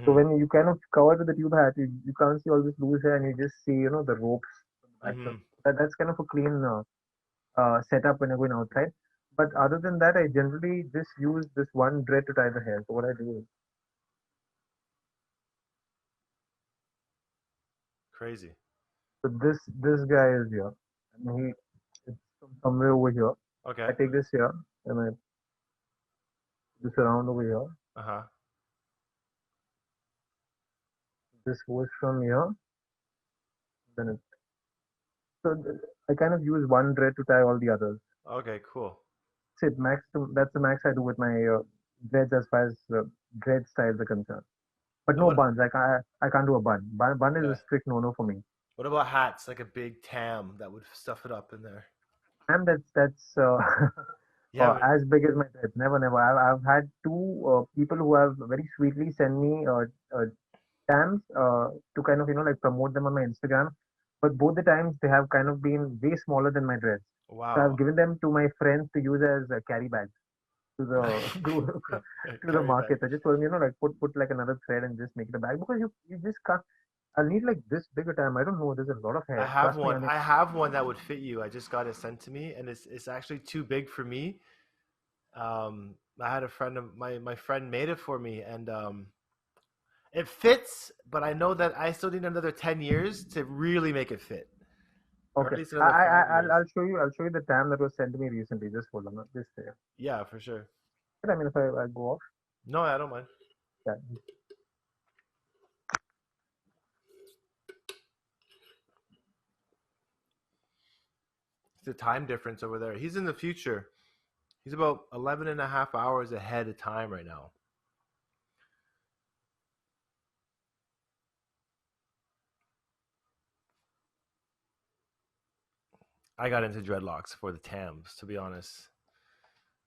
So Mm-hmm. when you kind of cover with the tube hat, you can't see all this loose hair, and you just see, the ropes from the back. So Mm-hmm. that's kind of a clean setup when you're going outside. But other than that, I generally just use this one dread to tie the hair. So what I do is, Crazy. so this guy is here, and it's from somewhere over here. Okay. I take this here and I this around over here. Uh-huh. This goes from here. Then it, I kind of use one dread to tie all the others. Okay, cool. That's it. That's the max I do with my dreads as far as dread styles are concerned. But And no what buns. I can't do a bun. Bun is a okay. strict no-no for me. What about hats, like a big tam that would stuff it up in there? And that's Yeah, but as big as my dreads. Never, never. I've had two people who have very sweetly sent me times to kind of like promote them on my Instagram. But both the times they have kind of been way smaller than my dreads. So I've wow. given them to my friends to use as carry bags to the to the Carry bag. market. I just told them, like put like another thread and just make it a bag because you just can't. I'll need like this bigger time. I don't know. There's a lot of I hair. have Trust me. one. I mean, I have one that would fit you. I just got it sent to me, and it's actually too big for me. I had a friend of my friend made it for me, and it fits, but I know that I still need another 10 years to really make it fit, or at okay. least another 5 years. I'll show you. I'll show you the time that was sent to me recently. Just hold on. Just there. Yeah, for sure. I mean, if I go off, No, I don't mind. yeah. It's the time difference over there. He's in the future. He's about 11 and a half hours ahead of time right now. I got into dreadlocks for the Tams, to be honest.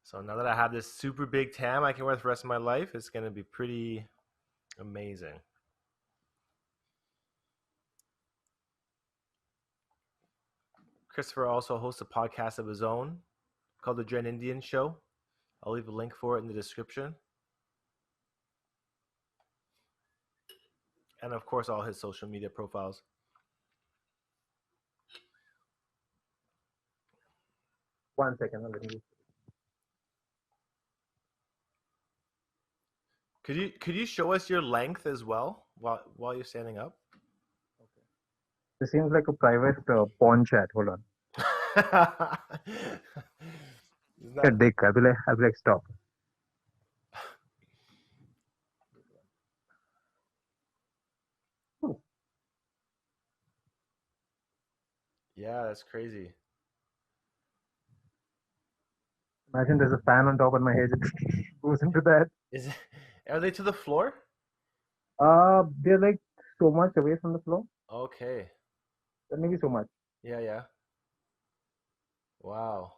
So now that I have this super big Tam I can wear the rest of my life, it's going to be pretty amazing. Christopher also hosts a podcast of his own called the Dreadindian Show. I'll leave a link for it in the description. And of course, all his social media profiles. One second. Let me. Could you show us your length as well while you're standing up? Okay. This seems like a private pawn chat. Hold on. Isn't Yeah, that dick. I'll be like, stop. Hmm. yeah, that's crazy. Imagine there's a fan on top of my head. It goes into that. Is it, are they to the floor? They're like so much away from the floor. Okay. Maybe so much. Yeah, yeah. Wow.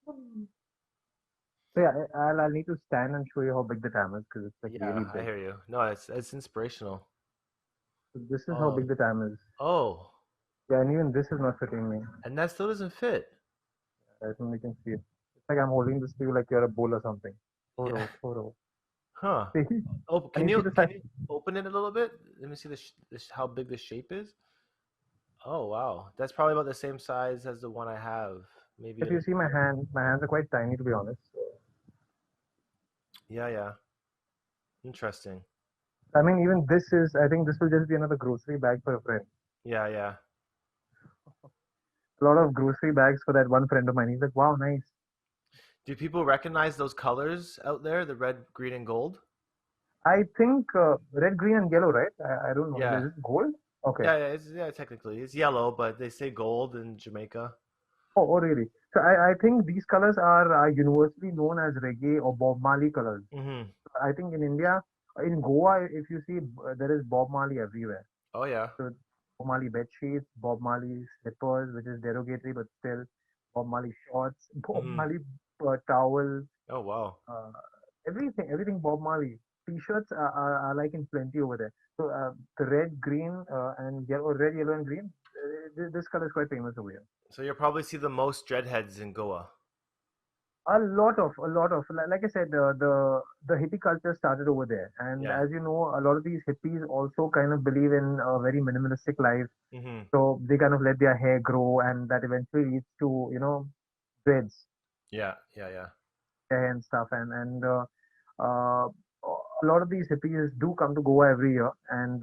So yeah, I'll need to stand and show you how big the tam is because it's like Yeah, really I big. hear you. No, it's inspirational. So this is how Oh, big the tam is. oh, Yeah, and even this is not fitting me. and that still doesn't fit. I think we can see it. It's like I'm holding this to you like you're a bowl or something. Yeah. Photo. Huh. See? Oh, And can you see you the can size. you open it a little bit? Let me see how big the shape is. Oh, wow. That's probably about the same size as the one I have. Maybe If you see my hands are quite tiny to be honest. So, yeah, yeah. Interesting. I mean, even this is. I think this will just be another grocery bag for a friend. Yeah, yeah. A lot of grocery bags for that one friend of mine. He's like, wow, nice. Do people recognize those colors out there, the red, green, and gold? I think red, green, and yellow, right? I don't know. Yeah. Is it gold? Okay. Yeah, yeah, technically. It's yellow, but they say gold in Jamaica. Oh, really? So I think these colors are universally known as reggae or Bob Marley colors. Mm-hmm. I think in India, in Goa, if you see, there is Bob Marley everywhere. Oh, yeah. So Bob Marley bed sheets, Bob Marley slippers, which is derogatory but still, Bob Marley shorts, Bob Mm-hmm. Marley towel, Oh, wow. uh, everything Bob Marley. T-shirts are like in plenty over there. So the red, green, and yellow, red, yellow, and green. This color is quite famous over here. So you'll probably see the most dreadheads in Goa. Like I said, the hippie culture started over there, and Yeah. as you know, a lot of these hippies also kind of believe in a very minimalistic life. Mm-hmm. So they kind of let their hair grow, and that eventually leads to dreads, Yeah, yeah, yeah. hair and stuff. Uh, a lot of these hippies do come to Goa every year, and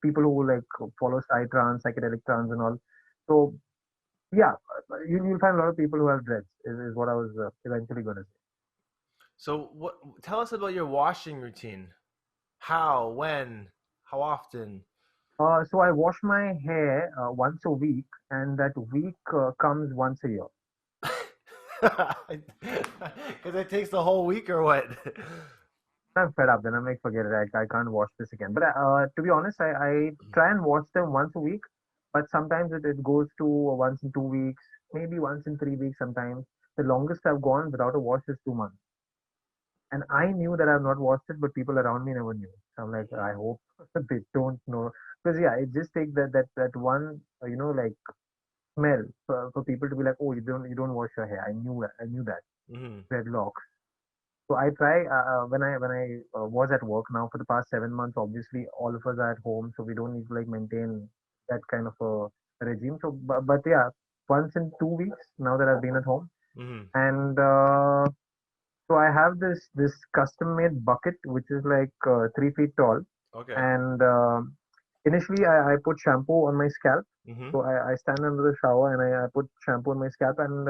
people who like follow psytrance, psychedelic trance, and all. So Yeah, you'll find a lot of people who have dreads. Is what I was eventually going to say. So what? Tell us about your washing routine. How? When? How often? So I wash my hair once a week, and that week comes once a year. Because it takes the whole week or what? I'm fed up. Then I'm like, forget it. I can't watch this again. But to be honest, I try and watch them once a week. But sometimes it goes to once in 2 weeks, maybe once in 3 weeks. Sometimes the longest I've gone without a wash is 2 months. And I knew that I've not watched it, but people around me never knew. So I'm like, I hope they don't know. Because yeah, it just takes that one, like smell for people to be like, oh, you don't wash your hair. I knew that. Hmm. Dreadlocks. So I try when I was at work now for the past 7 months. Obviously, all of us are at home, so we don't need to like maintain that kind of a regime. So, but yeah, once in 2 weeks now that I've been at home, Hmm. and so I have this custom made bucket which is like 3 feet tall, Okay. and initially I put shampoo on my scalp. Hmm. So I stand under the shower and I put shampoo on my scalp, and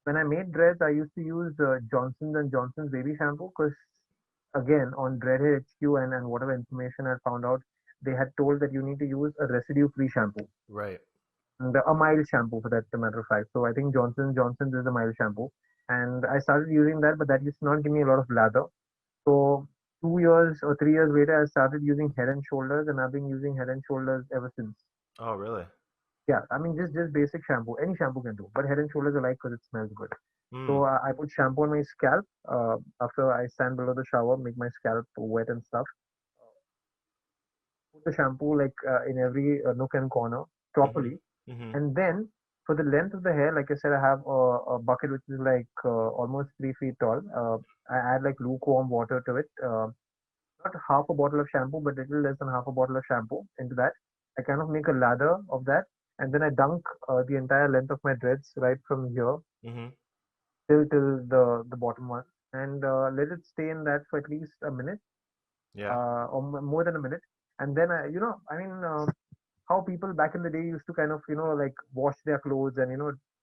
when I made dreads, I used to use Johnson's and Johnson's baby shampoo because, again, on Dreadhead HQ and whatever information I found out, they had told that you need to use a residue-free shampoo Right. and a mild shampoo for that matter of fact. So I think Johnson's is a mild shampoo, and I started using that, but that used to not give me a lot of lather. So 2 years or 3 years later, I started using Head and Shoulders, and I've been using Head and Shoulders ever since. Oh, really? Yeah, I mean just basic shampoo. Any shampoo can do, but Head and Shoulders I like because it smells good. Mm. So I put shampoo on my scalp after I stand below the shower, make my scalp wet and stuff. Put the shampoo like in every nook and corner Hmm. properly, Hmm. and then for the length of the hair, like I said, I have a bucket which is like almost 3 feet tall. I add like lukewarm water to it, not half a bottle of shampoo, but little less than half a bottle of shampoo into that. I kind of make a lather of that, and then I dunk the entire length of my dreads right from here Hmm. till the bottom one, and let it stay in that for at least a minute, Yeah. or more than a minute. And then I mean, how people back in the day used to kind of like wash their clothes and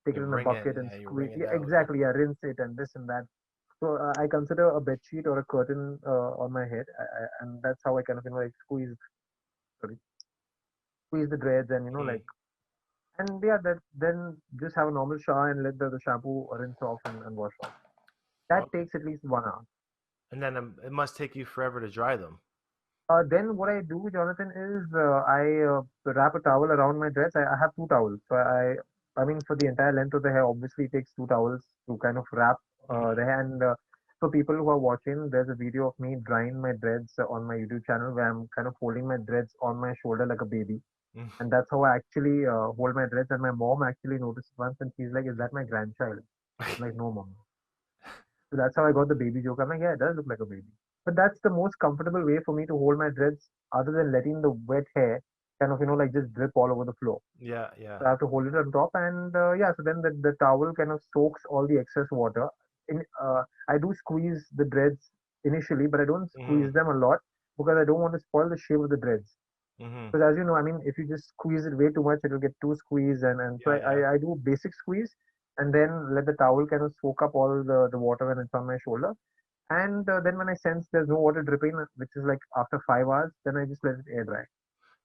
take You it in a wring it. bucket and Yeah, you squeeze. wring it Yeah, out with it. exactly. Yeah, rinse it and this and that. So I consider a bed sheet or a curtain on my head, and that's how I kind of like sorry, squeeze the dreads and Hmm. like, and yeah, that then just have a normal shower and let the shampoo rinse off and wash off. That Okay. takes at least 1 hour. And then it must take you forever to dry them. Then what I do, Jonathan, is I wrap a towel around my dress. I have two towels. So I mean, for the entire length of the hair, obviously it takes two towels to kind of wrap Hmm. the hair. And for people who are watching, there's a video of me drying my dreads on my YouTube channel where I'm kind of holding my dreads on my shoulder like a baby. And that's how I actually hold my dreads. And my mom actually noticed once and she's like, "Is that my grandchild?" I'm like, "No, mom." So that's how I got the baby joke. I'm like, yeah, it does look like a baby. But that's the most comfortable way for me to hold my dreads other than letting the wet hair kind of, like just drip all over the floor. Yeah, yeah. So I have to hold it on top and yeah, so then the towel kind of soaks all the excess water. I do squeeze the dreads initially, but I don't Hmm. squeeze them a lot because I don't want to spoil the shape of the dreads. Hmm. Because as you know, I mean, if you just squeeze it way too much, it'll get too squeezed. And so Yeah, yeah. I do basic squeeze and then let the towel kind of soak up all the water when it's on my shoulder. And then when I sense there's no water dripping, which is like after 5 hours, then I just let it air dry.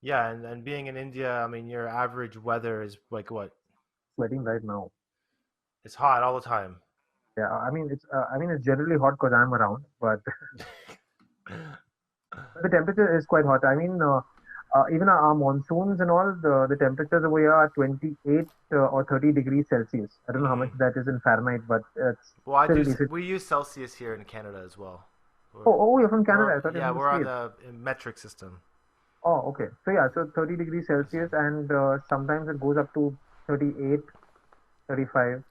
Yeah, and being in India, I mean, your average weather is like what? Sweating right now. It's hot all the time. Yeah, I mean it's generally hot because I'm around, but the temperature is quite hot. I mean, even our monsoons and all, the temperatures over here are 28 or 30 degrees Celsius. I don't know how much Hmm. that is in Fahrenheit, but it's Well, I still do. decent. We use Celsius here in Canada as well. Oh, you're from Canada. I thought you're Yeah, from the we're on States. the metric system. Oh, okay. So yeah, so 30 degrees Celsius, and sometimes it goes up to 38, 35.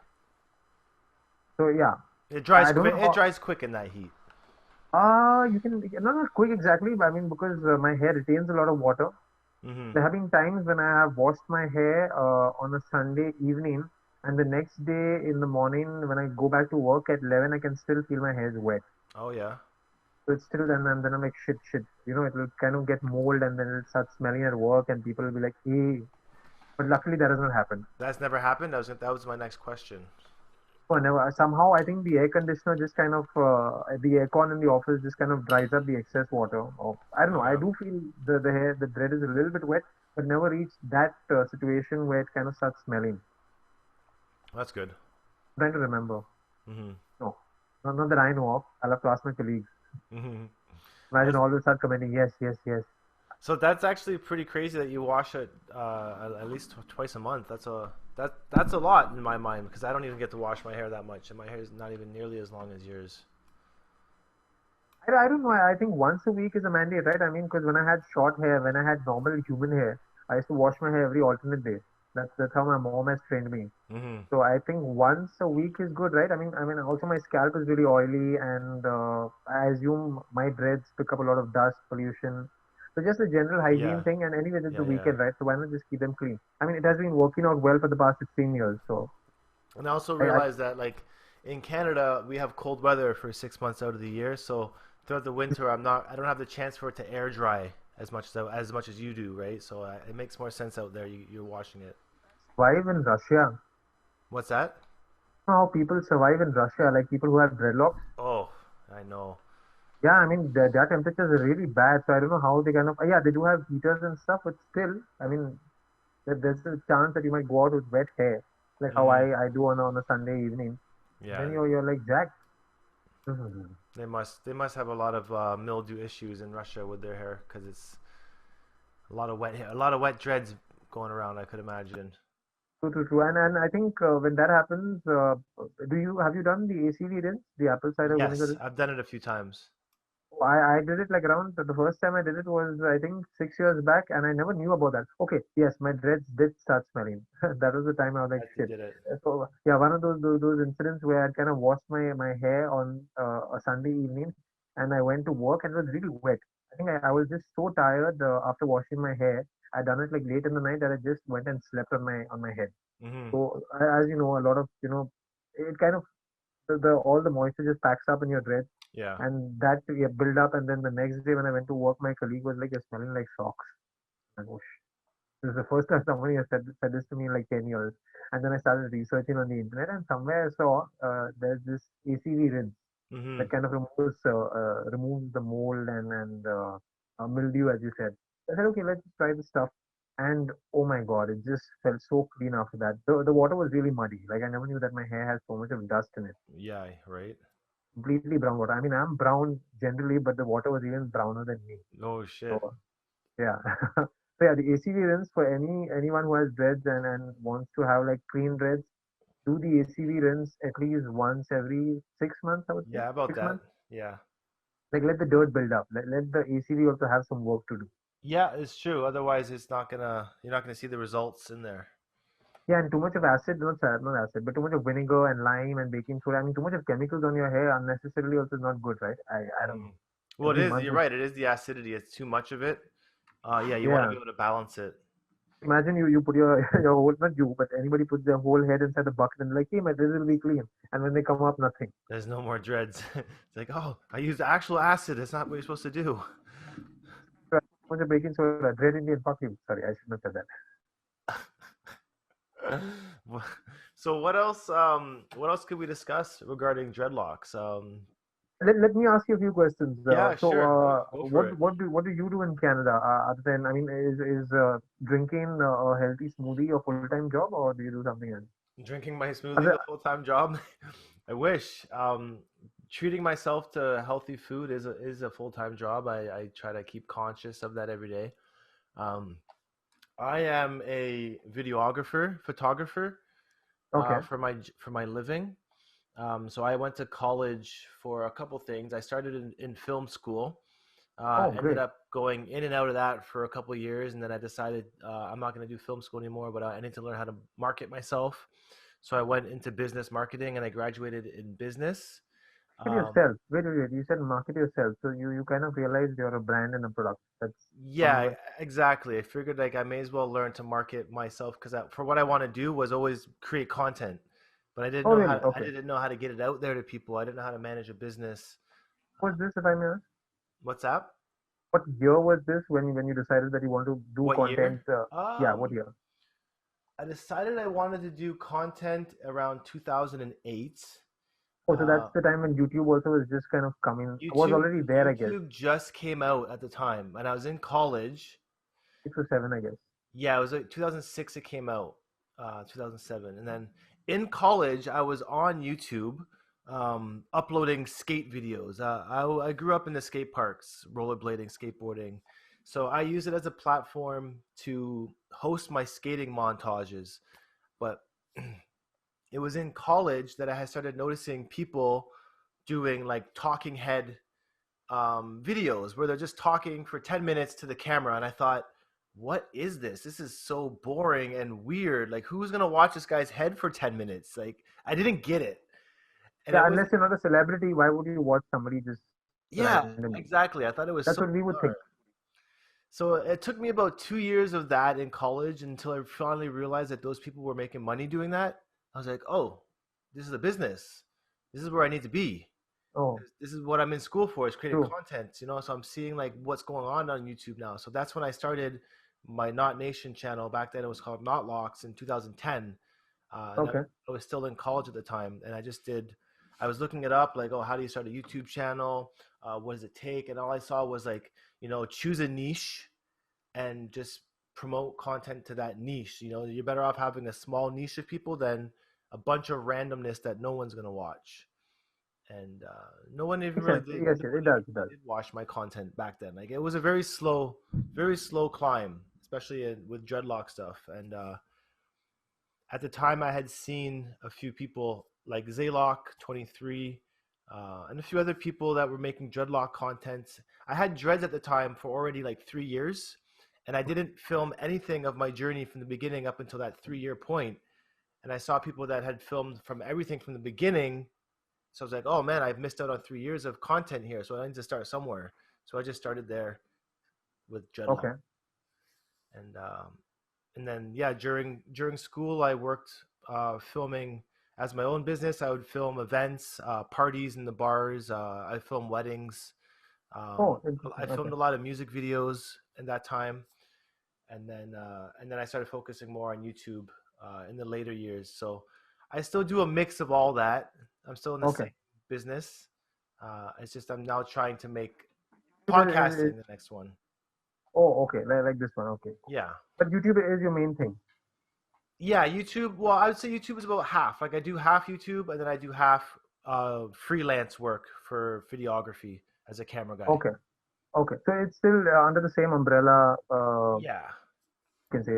So yeah, It dries I don't quick. know It how. dries quick in that heat. You can not quick exactly, but I mean because my hair retains a lot of water. Hmm. There have been times when I have washed my hair on a Sunday evening, and the next day in the morning when I go back to work at 11, I can still feel my hair is wet. Oh yeah. So it's still then, and then I'm like shit. It will kind of get mold, and then it'll start smelling at work, and people will be like, "Hey." But luckily, that has not happened. That's never happened. That was my next question. Oh, never. Somehow, I think the air conditioner just kind of, the aircon in the office just kind of dries up the excess water. Or I don't know. I Okay, do feel the dread is a little bit wet, but never reached that situation where it kind of starts smelling. that's good. I'm trying to remember. Hmm. No, not that I know of. I'll have to ask my colleagues. Hmm. Imagine That's all will start commenting. Yes, yes, yes. so that's actually pretty crazy that you wash it at least twice a month. That's a lot in my mind because I don't even get to wash my hair that much, and my hair is not even nearly as long as yours. I don't know. I think once a week is a mandate, right? I mean, because when I had short hair, when I had normal human hair, I used to wash my hair every alternate day. That's how my mom has trained me. Hmm. So I think once a week is good, right? I mean, also my scalp is really oily, and I assume my dreads pick up a lot of dust, pollution. So just a general hygiene Yeah, thing. And anyway, it's the yeah. weekend, right? So why not just keep them clean? I mean, it has been working out well for the past 16 years. So And I also I realized that like in Canada we have cold weather for 6 months out of the year, so throughout the winter I don't have the chance for it to air dry as much as you do, right? So it makes more sense out there. You're washing it. survive in Russia. What's that? How people survive in Russia, like people who have dreadlocks. Oh, I know. Yeah, I mean, their temperatures are really bad. So I don't know how they kind of, yeah, they do have heaters and stuff, but still, I mean, there's a chance that you might go out with wet hair, like how Hmm. I do on a Sunday evening. Yeah, Then you're like jacked. Mhm. they must have a lot of mildew issues in Russia with their hair because it's a lot of wet hair, a lot of wet dreads going around. I could imagine. True, true, true. And I think when that happens, do you have you done the ACV rinse, the apple cider vinegar Yes, rinse? I've done it a few times. I did it like around the first time I did it was I think 6 years back, and I never knew about that. Okay, yes, my dreads did start smelling. That was the time I was like, As you shit. did it. So yeah, one of those incidents where I kind of washed my hair on a Sunday evening, and I went to work and it was really wet. I think I was just so tired after washing my hair. I done it like late in the night that I just went and slept on my head. Hmm. So as you know, a lot of it kind of the all the moisture just packs up in your dreads, Yeah. and that yeah, build up. And then the next day when I went to work, my colleague was like, "You're smelling like socks." And oh, this is the first time somebody has said this to me in like 10 years. And then I started researching on the internet, and somewhere I saw there's this ACV rinse Hmm. that kind of removes the mold and mildew, as you said. I said, okay, let's try this stuff. And oh my God, it just felt so clean after that. The water was really muddy. Like I never knew that my hair has so much of dust in it. Yeah. Right. Completely brown water. I mean, I'm brown generally, but the water was even browner than me. Oh shit. So yeah. So yeah, the ACV rinse for anyone who has dreads and wants to have like clean dreads, do the ACV rinse at least once every 6 months, I would say. Yeah, about 6 months. that. Yeah. Like let the dirt build up. Let the ACV also have some work to do. Yeah, it's true. Otherwise, you're not gonna see the results in there. Yeah, and too much of acid, not acid, but too much of vinegar and lime and baking soda. I mean, too much of chemicals on your hair unnecessarily also is not good, right? I don't Hmm. know. Well, it Every is. month You're it's right. It is the acidity. It's too much of it. Yeah, you want to yeah. be able to balance it. Imagine you put your your whole not you, but anybody puts their whole head inside the bucket and like, hey, my dreads will be clean. And when they come up, nothing. There's no more dreads. It's like, oh, I used actual acid. It's not what you're supposed to do. Too much of baking soda, Dreadindian, fuck you. Sorry, I shouldn't have said that. So what else could we discuss regarding dreadlocks? Let me ask you a few questions. Yeah, sure. Go for it. What do you do in Canada other than I mean is drinking a healthy smoothie a full time job, or do you do something else? Drinking my smoothie Other, a full-time job. I wish. Treating myself to healthy food is a full-time job. I try to keep conscious of that every day. Um, I am a videographer, photographer, okay. for my living. So I went to college for a couple things. I started in film school. Oh, Ended great. up going in and out of that for a couple of years, and then I decided I'm not going to do film school anymore, but I need to learn how to market myself. So I went into business marketing, and I graduated in business. Market Um, yourself. Wait. You said market yourself, so you kind of realized you're a brand and a product. That's yeah, somewhere. exactly. I figured like I may as well learn to market myself because for what I want to do was always create content, but Oh, really? I Okay. didn't know how to get it out there to people. I didn't know how to manage a business. Was this, if I may ask? What's that? What year was this when you decided that you want to do What year? content? Yeah, what Um, year? I decided I wanted to do content around 2008. Oh, so Uh, that's the time when YouTube also was just kind of coming, was YouTube already there, I guess. YouTube just came out at the time, and I was in college. 6 or 7, I guess. Yeah, it was like 2006 it came out, 2007. And then in college, I was on YouTube uploading skate videos. I grew up in the skate parks, rollerblading, skateboarding. So I use it as a platform to host my skating montages. But it was in college that I had started noticing people doing like talking head videos where they're just talking for 10 minutes to the camera. And I thought, what is this? This is so boring and weird. Like, who's going to watch this guy's head for 10 minutes? Like, I didn't get it. And Yeah, it was, unless you're not a celebrity, why would you watch somebody just yeah, randomly? exactly. I thought it That's was what so we would think. bizarre. So it took me about 2 years of that in college until I finally realized that those people were making money doing that. I was like, oh, this is a business. This is where I need to be. Oh, This is what I'm in school for, is creating true. content, you know. So I'm seeing like what's going on YouTube now. So that's when I started my Not Nation channel. Back then it was called Knotlocks in 2010, and Okay. I was still in college at the time. And I just did. I was looking it up, like, oh, how do you start a YouTube channel? What does it take? And all I saw was like, choose a niche and just promote content to that niche. You know, you're better off having a small niche of people than a bunch of randomness that no one's gonna watch. And no one even Makes really sense. did. Yes, No yes, one it even does. It does. did watch my content back then. Like, it was a very slow climb, especially with dreadlock stuff. And at the time, I had seen a few people like Zaylock 23, and a few other people that were making dreadlock content. I had dreads at the time for already like 3 years, and I didn't film anything of my journey from the beginning up until that 3 year point. And I saw people that had filmed from everything from the beginning, so I was like, oh man, I've missed out on 3 years of content here. So I need to start somewhere. So I just started there with Dreadlock. Okay. And then yeah, during school I worked filming as my own business. I would film events, parties in the bars. I filmed weddings. Um, Oh, interesting. I Okay. filmed a lot of music videos in that time, and then I started focusing more on YouTube in the later years. So I still do a mix of all that. I'm still in the Okay. same business. It's just I'm now trying to make YouTube podcasting the next one. oh, okay. Like this one. Okay. Cool. Yeah. But YouTube is your main thing. Yeah, YouTube. Well, I would say YouTube is about half. Like, I do half YouTube, and then I do half freelance work for videography as a camera guy. Okay. Okay. So it's still under the same umbrella, Yeah. you can say,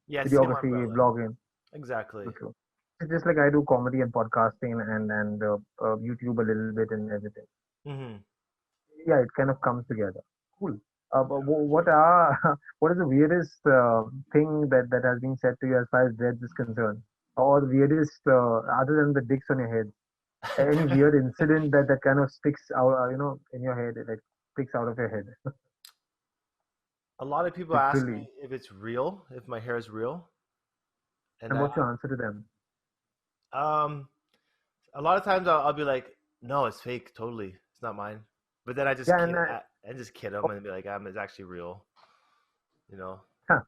Yeah, same videography, umbrella. vlogging. Exactly. True, true. It's just like I do comedy and podcasting and YouTube a little bit and everything. Hmm. Yeah, it kind of comes together. Cool. But what are what is the weirdest thing that has been said to you as far as dreads is concerned, or the weirdest other than the dicks on your head? Any weird incident that kind of sticks out, in your head, like sticks out of your head, A lot of people ask literally. me if it's real, if my hair is real, and And what's your answer to them? um, a lot of times I'll be like, no, it's fake, totally, it's not mine. But then I just Yeah, kid, I just kid them and be like, it's actually real, you know. huh.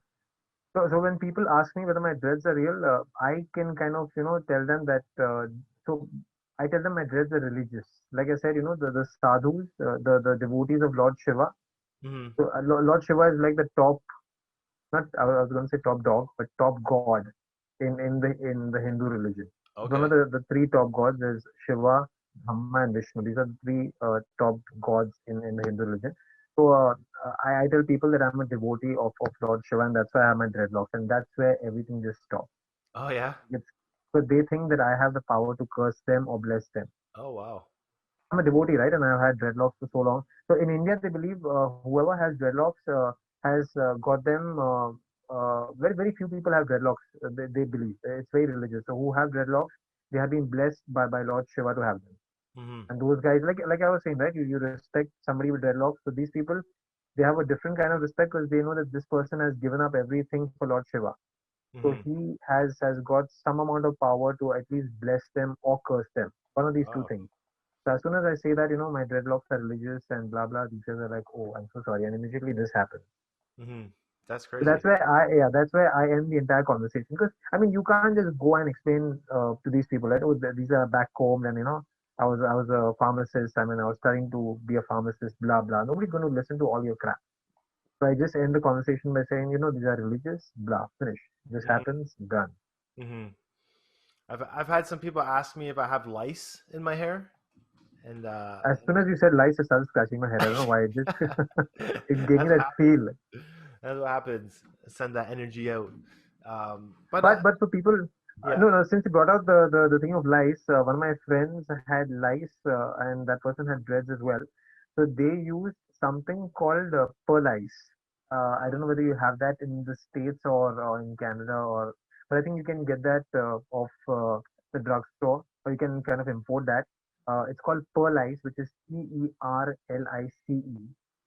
So when people ask me whether my dreads are real, I can kind of, tell them that. So I tell them my dreads are religious. Like I said, the sadhus, the devotees of Lord Shiva. Hmm. So Lord Shiva is like the top, not I was going to say top dog, but top god in the Hindu religion. It's one of Okay. the three top gods. There's Shiva, Brahma, and Vishnu. These are the three top gods in the Hindu religion. So I tell people that I'm a devotee of Lord Shiva, and that's why I have my dreadlocks, and that's where everything just stops. Oh yeah. It's, so they think that I have the power to curse them or bless them. Oh wow. I'm a devotee, right? And I've had dreadlocks for so long. So in India, they believe whoever has dreadlocks has got them. Very, very few people have dreadlocks. They believe it's very religious. So who have dreadlocks, they have been blessed by Lord Shiva to have them. Hmm. And those guys, like I was saying, right? You respect somebody with dreadlocks. So these people, they have a different kind of respect because they know that this person has given up everything for Lord Shiva. So Hmm. he has got some amount of power to at least bless them or curse them. One of these two Oh. things. So as soon as I say that, my dreadlocks are religious and blah blah, these guys are like, oh, I'm so sorry, and immediately this happens. Hmm. That's crazy. That's why that's why I end the entire conversation because I mean you can't just go and explain to these people that oh these are back home and I was a pharmacist. I mean I was studying to be a pharmacist. Blah blah. Nobody's going to listen to all your crap. So I just end the conversation by saying these are religious. Blah. Finish. This Hmm. happens. Done. Hmm. I've had some people ask me if I have lice in my hair, and As soon as you said lice, I started scratching my head. I don't know why. It just it gave me that's what that happens. feel. That's what happens. Send that energy out. But But for people, yeah. no, no. Since you brought out the thing of lice, one of my friends had lice, and that person had dreads as well. So they used something called pearl ice. I don't know whether you have that in the States or in Canada, but I think you can get that off the drugstore, or you can kind of import that. It's called pearl ice, which is PERLICE,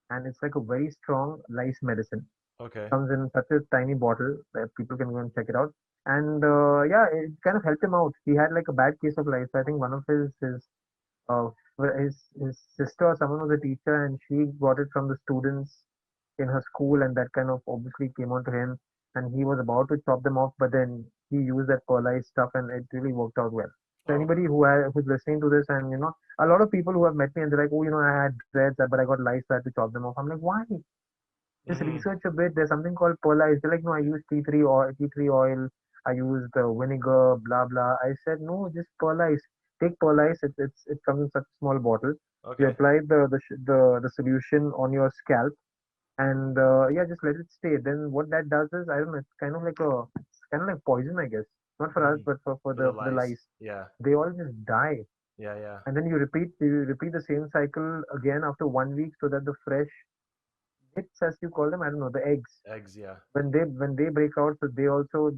and it's like a very strong lice medicine. Okay. Comes in such a tiny bottle that people can go and check it out. And yeah, it kind of helped him out. He had like a bad case of lice. I think one of uh, his sister or someone was a teacher, and she got it from the students in her school, and that kind of obviously came onto him. And he was about to chop them off, but then he used that perlite stuff, and it really worked out well. So Oh. anybody who's listening to this, and a lot of people who have met me, and they're like, oh, I had dreads, but I got lice, so I had to chop them off. I'm like, why? Just Hmm. research a bit. There's something called perlite. They're like, no, I use tea tree oil. I used vinegar, blah blah. I said, no, just perlite. Take perlite. It comes in such a small bottle. You Okay. apply the solution on your scalp, and yeah, just let it stay. Then what that does is, I don't know. It's kind of like poison, I guess. Not for us, Hmm. but for For the the lice. lice. Yeah. They all just die, Yeah. Yeah. and then you repeat the same cycle again after 1 week, so that the fresh hits, as you call them, I don't know, the eggs Eggs. Yeah. when they break out, so they also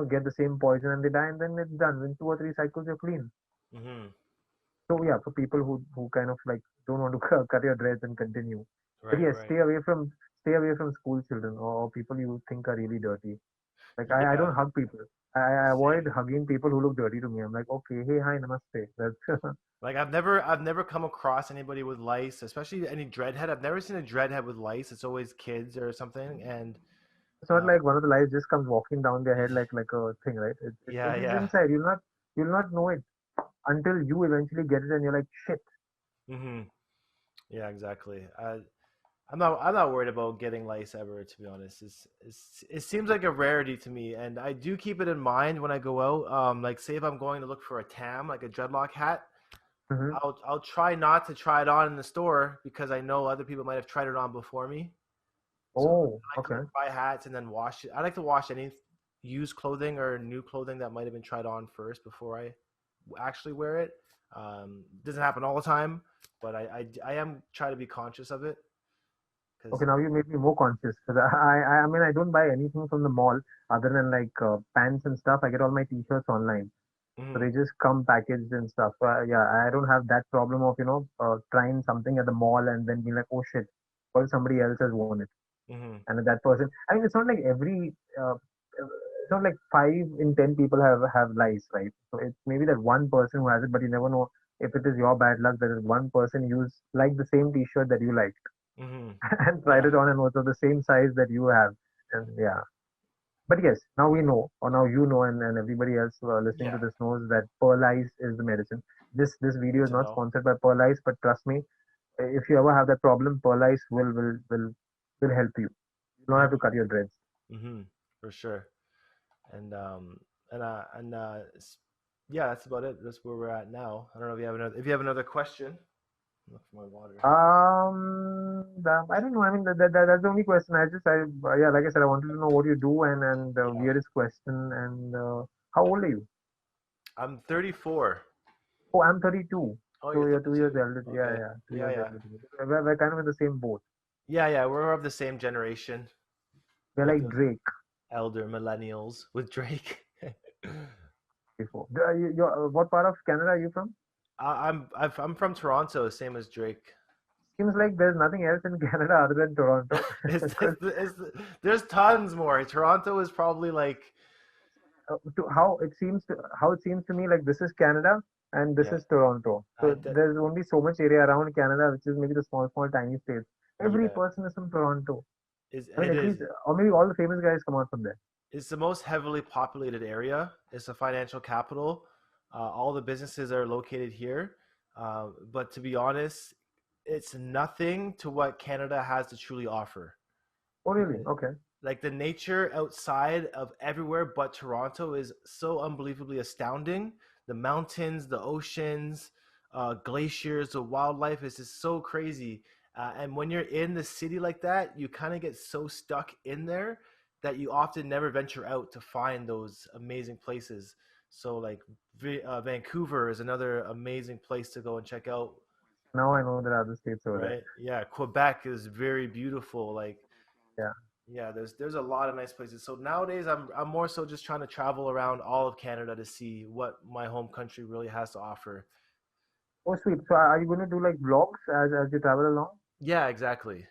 get the same poison and they die, and then it's done. In 2 or 3 cycles, you're clean. Hmm. So yeah, for people who kind of like don't want to cut your dreads and continue, but Right. yes, Right. stay away from school children or people you think are really dirty. Like I Yeah. don't hug people. I avoid Same. hugging people who look dirty to me. I'm like, okay, hey, hi, namaste. That's Like I've never come across anybody with lice, especially any dreadhead. I've never seen a dreadhead with lice. It's always kids or something. And it's not uh, like one of the lights just comes walking down their head like a thing, right? yeah, It's yeah. inside. You'll not know it until you eventually get it and you're like, shit. Hmm. Yeah, exactly. I'm not worried about getting lice ever, to be honest. It seems like a rarity to me, and I do keep it in mind when I go out. Like say if I'm going to look for a tam, like a dreadlock hat, Hmm. I'll try not to try it on in the store because I know other people might have tried it on before me. So Oh, I like to okay. like buy hats and then wash it. I like to wash any used clothing or new clothing that might have been tried on first before I actually wear it. Doesn't happen all the time, but I am try to be conscious of it because Okay, now you made me more conscious because I mean I don't buy anything from the mall other than like pants and stuff. I get all my t-shirts online, so mm-hmm, they just come packaged and stuff. So yeah, I don't have that problem of trying something at the mall and then being like, oh shit, well somebody else has worn it, mm-hmm, and that person. I mean, it's not like it's not like 5 in 10 people have lice, right? So it's maybe that one person who has it, but you never know if it is your bad luck that is one person used like the same t-shirt that you like mm-hmm. and tried Yeah, it on and was of the same size that you have. And yeah. But yes, now we know, or now you know, and everybody else listening to yeah. this knows that Pearl Ice is the medicine. This video Good is to not know. sponsored by Pearl Ice, but trust me, if you ever have that problem, Pearl Ice will help you. You don't have to Mm-hmm, cut your dreads. mm-hmm, for sure. And yeah, that's about it. That's where we're at now. I don't know if you have another question. Look for my water. I don't know. I mean, that's the only question. Yeah, like I said, I wanted to know what you do and the Yeah, weirdest question. And how old are you? I'm 34. Oh, I'm 32. Oh, So you're you're 2 years 32. elder. Yeah, Okay. yeah, two Yeah, years yeah. elder. To me. We're kind of in the same boat. Yeah, yeah. We're of the same generation We're with like the Drake elder millennials with Drake. before. What part of Canada are you from? I'm from Toronto, same as Drake. Seems like there's nothing else in Canada other than Toronto. It's, Because it's, it's, there's tons more. Toronto is probably like how it seems to me, like this is Canada and this yeah. is Toronto. I So that there's only so much area around Canada, which is maybe the small, small, tiny states. Every yeah. person is from Toronto. I mean, It at is. least, or maybe all the famous guys come out from there. It's the most heavily populated area. It's a financial capital. All the businesses are located here. But to be honest, it's nothing to what Canada has to truly offer. Oh, really? Okay. Like the nature outside of everywhere but Toronto is so unbelievably astounding. The mountains, the oceans, glaciers, the wildlife is just so crazy. And when you're in the city like that, you kind of get so stuck in there that you often never venture out to find those amazing places. So, like Vancouver is another amazing place to go and check out, Now I know there are other states over there. right? Yeah, Quebec is very beautiful. Like Yeah. yeah, there's a lot of nice places. So nowadays I'm more so just trying to travel around all of Canada to see what my home country really has to offer. Oh, sweet. So are you going to do like vlogs as you travel along? Yeah, exactly.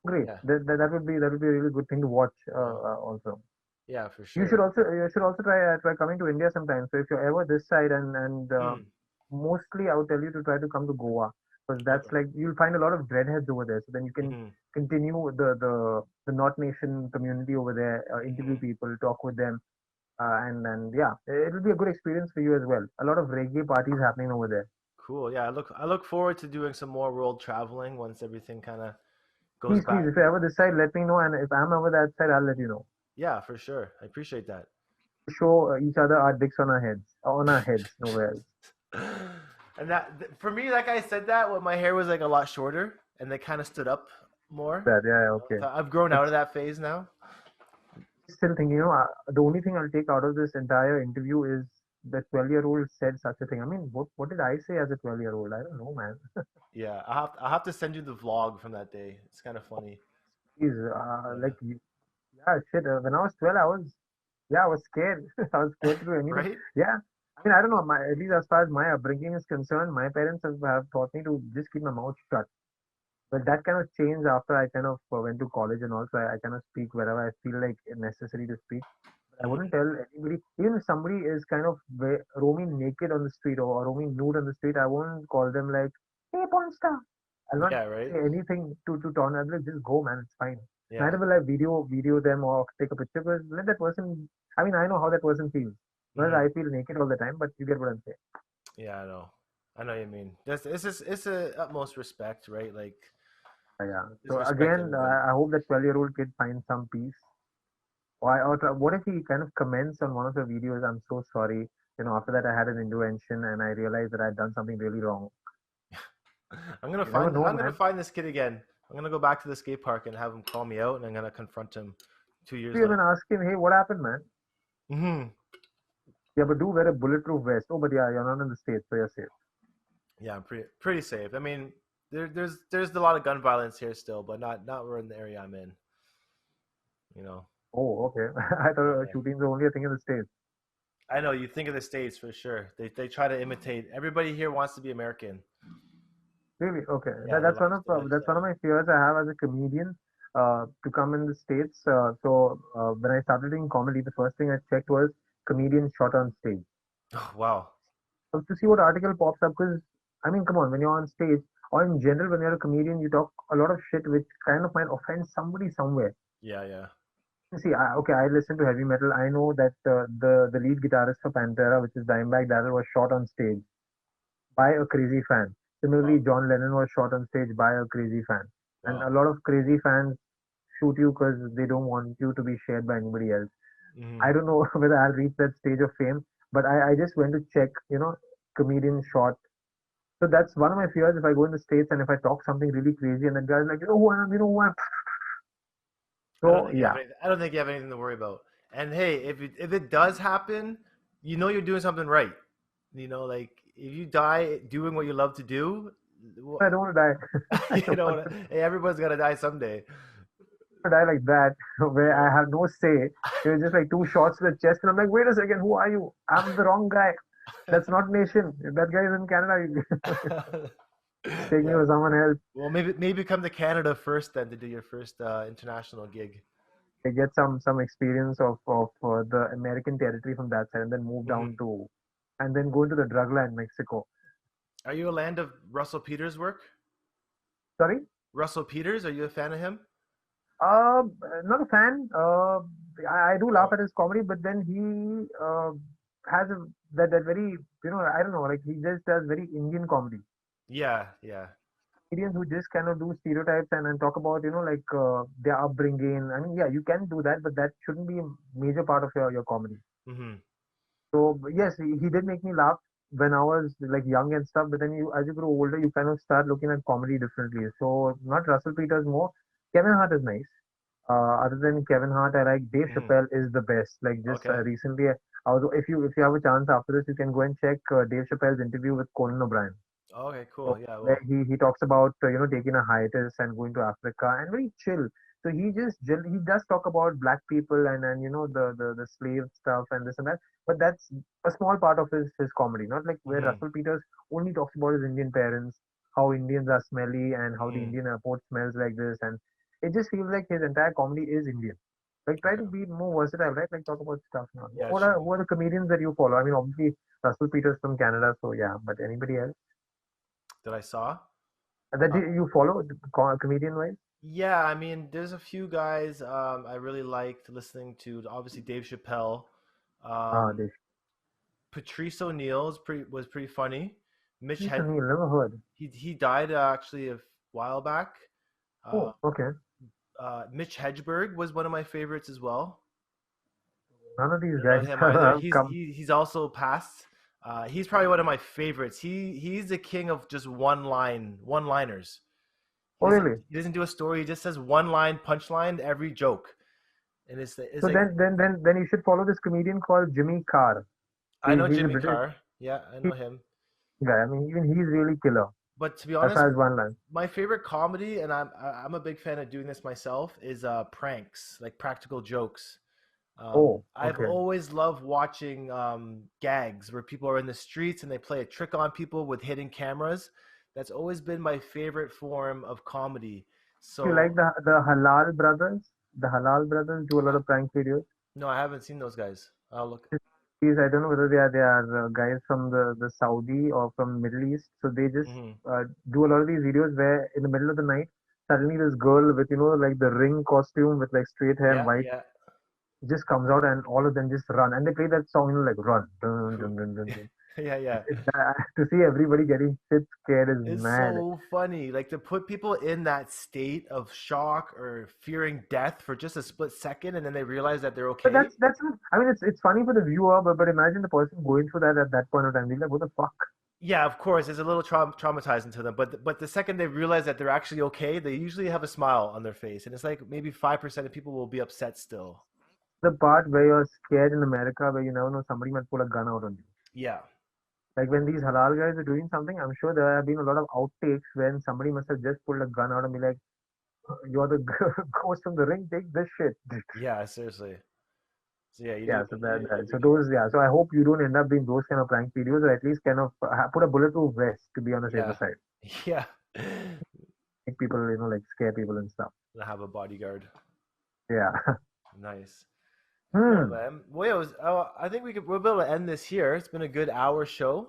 Great. Yeah. That would be a really good thing to watch. Yeah. Also. Yeah, for You should sure. also you should also try coming to India sometime. So if you're ever this side and Mm, mostly I would tell you to try to come to Goa because that's okay. like you'll find a lot of dreadheads over there. So then you can Mhm. continue the North Nation community over there, interview Mhm. people, talk with them, and yeah, it will be a good experience for you as well. A lot of reggae parties happening over there. Cool. Yeah, I look forward to doing some more world traveling once everything kind of goes Please, back. if you're ever this side, let me know, and if I'm over that side, I'll let you know. Yeah, for sure. I appreciate that. Show each other our dicks on our heads, nowhere else. And for me, that guy said that when my hair was like a lot shorter and they kind of stood up more. That yeah, okay. I've grown out of It's that phase now. still thinking, the only thing I'll take out of this entire interview is the 12-year-old said such a thing. I mean, what did I say as a 12-year-old? I don't know, man. Yeah, I'll have to send you the vlog from that day. It's kind of funny. Please, Yeah. yeah, shit. When I was 12, yeah, I was scared. I was scared to do anything. Right? Yeah. I mean, I don't know. At least as far as my upbringing is concerned, my parents have taught me to just keep my mouth shut. But that kind of changed after I kind of went to college and also I kind of speak wherever I feel like necessary to speak. But I wouldn't Hmm. tell anybody, even if somebody is kind of roaming naked on the street or roaming nude on the street, I won't call them like, hey, porn star. I'll not Yeah, say right? anything to taunt. I'll be like, just go, man. It's fine. Yeah. Neither will I video them or take a picture because let that person. I mean, I know how that person feels. Whereas Hmm. I feel naked all the time, but you get what I'm saying. Yeah, I know. I know what you mean. It's a utmost respect, right? Like Yeah. just So respect again, everybody. I hope that 12-year-old kid finds some peace. What if he kind of comments on one of the videos? I'm so sorry. After that, I had an intervention and I realized that I'd done something really wrong. You never know, I'm gonna man. find this kid again. I'm gonna go back to the skate park and have him call me out, and I'm gonna confront him 2 years You even later. ask him, hey, what happened, man? Hmm. Yeah, but do wear a bulletproof vest. Oh, but yeah, you're not in the States, so you're safe. Yeah, I'm pretty safe. I mean, there's a lot of gun violence here still, but not in the area I'm in. You know. Oh, okay. I thought Yeah. shootings are only a thing in the States. I know you think of the states for sure. They try to imitate. Everybody here wants to be American. Really? Okay. Yeah, That's the that's one of lifestyle. my fears I have as a comedian. To come in the States. So when I started doing comedy, the first thing I checked was comedians shot on stage. Oh, wow. To see what article pops up because I mean, come on, when you're on stage or in general when you're a comedian, you talk a lot of shit which kind of might offend somebody somewhere. Yeah, yeah. See, okay, I listen to heavy metal. I know that the lead guitarist for Pantera, which is Dimebag Darrell, was shot on stage by a crazy fan. Similarly, Wow. John Lennon was shot on stage by a crazy fan, and Wow. a lot of crazy fans shoot you because they don't want you to be shared by anybody else. Hmm. I don't know whether I'll reach that stage of fame, but I just went to check, comedian shot. So that's one of my fears if I go in the States and if I talk something really crazy and that guy's like, you know who I am, you know who I am. So yeah, I don't think you have anything to worry about. And hey, if it does happen, you know you're doing something right. Like if you die doing what you love to do, I don't want to die. I you don't know, want to hey, everyone's gonna die someday. die like that, where Yeah. I have no say. It was just like two shots to the chest, and I'm like, wait a second, who are you? I'm the wrong guy. That's not nation. If that guy is in Canada, take me Yeah. for someone else. Well, maybe come to Canada first then to do your first international gig. I get some experience of the American territory from that side, and then move Hmm. down to, and then go into the drug land, Mexico. Are you a land of Russell Peters' work? Sorry. Russell Peters, are you a fan of him? Uh, Not a fan. I do laugh Oh, at his comedy, but then he has that very, I don't know, like he just does very Indian comedy. yeah, yeah. Comedians who just kind of do stereotypes and talk about, like their upbringing. I mean, yeah, you can do that, but that shouldn't be a major part of your comedy. Mm-hmm. So yes, he did make me laugh when I was like young and stuff. But then as you grow older, you kind of start looking at comedy differently. So not Russell Peters more. Kevin Hart is nice. Other than Kevin Hart, I like Dave Mm-hmm. Chappelle is the best. Like just Okay. recently, I was if you have a chance after this, you can go and check Dave Chappelle's interview with Conan O'Brien. Okay, So cool. Yeah, where well. he talks about taking a hiatus and going to Africa and very chill. So he does talk about black people and the slave stuff and this and that. But that's a small part of his comedy, not like where Mm-hmm. Russell Peters only talks about his Indian parents, how Indians are smelly and how the Mm-hmm. Indian airport smells like this, and it just feels like his entire comedy is Indian. Like try Okay. to be more versatile, right? Like talk about stuff now. Yeah, What are true. who are the comedians that you follow? I mean, obviously Russell Peters from Canada, so yeah. But anybody else? That I saw. That Uh, you follow comedian wise? yeah, I mean, there's a few guys I really liked listening to. Obviously, Dave Chappelle. Ah, Um, this Patrice O'Neill was pretty funny. Mitch Listen, Hed you never heard. he died actually a while back. Uh, Oh, okay. Mitch Hedberg was one of my favorites as well. None of these You don't know guys him either. have come. He's also passed. He's probably one of my favorites. He's the king of just one liners. Oh, really? He doesn't do a story. He just says one line punchline every joke, and it's So like then you should follow this comedian called Jimmy Carr. I know He's a Jimmy British Carr. Yeah, I know him. guy. I mean, even he's really killer But to be as honest, far as one line. my favorite comedy, and I'm a big fan of doing this myself, is pranks, like practical jokes. Oh, I've okay. always loved watching gags where people are in the streets and they play a trick on people with hidden cameras. That's always been my favorite form of comedy. You like So, the Halal brothers? The Halal brothers do a lot uh, of prank videos. no, I haven't seen those guys. I'll look. These I don't know whether they are guys from the Saudi or from Middle East. So they just Hmm. do a lot of these videos where in the middle of the night suddenly this girl with like the ring costume with like straight hair and Yeah, white yeah. just comes out and all of them just run and they play that song like run dun, Cool. dun, dun, dun, dun. Yeah, yeah. To see everybody getting shit scared is It's mad. so funny. Like to put people in that state of shock or fearing death for just a split second and then they realize that they're But okay. that's not, I mean it's funny for the viewer, but imagine the person going through that at that point of time. They're like, what the fuck? Yeah, of course, it's a little traumatizing to them, but the second they realize that they're actually okay, they usually have a smile on their face, and it's like maybe 5% of people will be upset still. The part where you're scared in America where you never know somebody might pull a gun out on you. Yeah, Like when these halal guys are doing something, I'm sure there have been a lot of outtakes when somebody must have just pulled a gun out and be like, "You're the ghost from the ring. Take this shit." yeah, seriously. So yeah, you do. Yeah, so so those, yeah. So I hope you don't end up doing those kind of prank videos, or at least kind of put a bulletproof vest to be on the safer Yeah, side. yeah. Make people, like scare people and stuff. To have a bodyguard. Yeah. Nice. Cool, Hmm. man. Well, yeah, I think we'll be able to end this here. It's been a good hour show.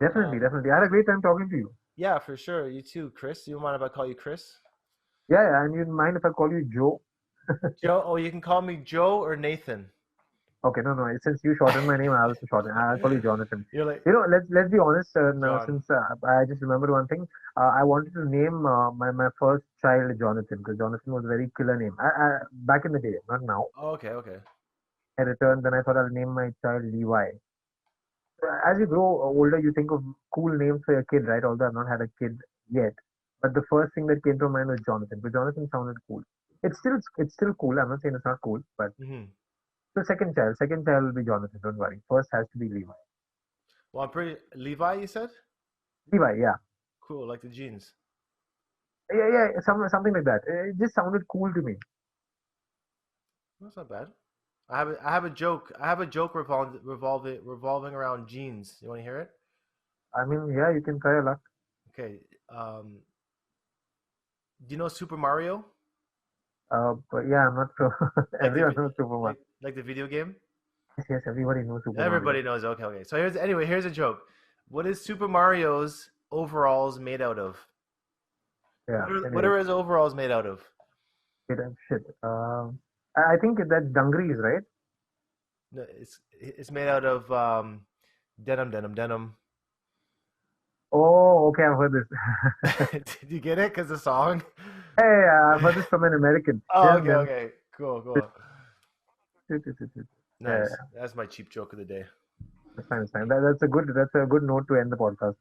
Definitely, Um, definitely. I had a great time talking to you. yeah, for sure. You too, Chris. You mind if I call you Chris? Yeah, yeah. And you mind if I call you Joe? Joe. Oh, you can call me Joe or Nathan. Okay, no, no. Since you shortened my name, I'll also shorten. I'll call you Jonathan. You're like Let's be honest. Now, John. since I just remembered one thing, I wanted to name my first child Jonathan because Jonathan was a very killer name. Back in the day, not now. Oh, okay, okay. I returned, then I thought I'll name my child Levi. As you grow older, you think of cool names for your kid, right? Although I've not had a kid yet, but the first thing that came to mind was Jonathan because Jonathan sounded cool. It's still cool. I'm not saying it's not cool, but Hmm. the second child will be Jonathan. Don't worry. First has to be Levi. Well, I'm pretty Levi. You said Levi, yeah. cool, like the jeans. Yeah, yeah, something like that. It just sounded cool to me. That's not bad. I have a joke. I have a joke revolving around jeans. You want to hear it? I mean, yeah, you can try your luck. Okay. Um, do you know Super Mario? But yeah, I'm not sure. Like Everyone knows Superman. like the video game? Yes, yes, everybody knows Super Mario. Everybody knows. Okay, okay. So here's a joke. What is Super Mario's overalls made out of? Yeah, What anyway. are his overalls made out of? Shit. I think that's dungarees, right? No, it's made out of denim. Oh, okay, I've heard this. Did you get it? Cause the song. Hey, I've heard this from an American. Oh, Denim, okay, denim. okay, cool. Yeah, Nice. That's my cheap joke of the day. that's fine. That's fine. That's a good note to end the podcast.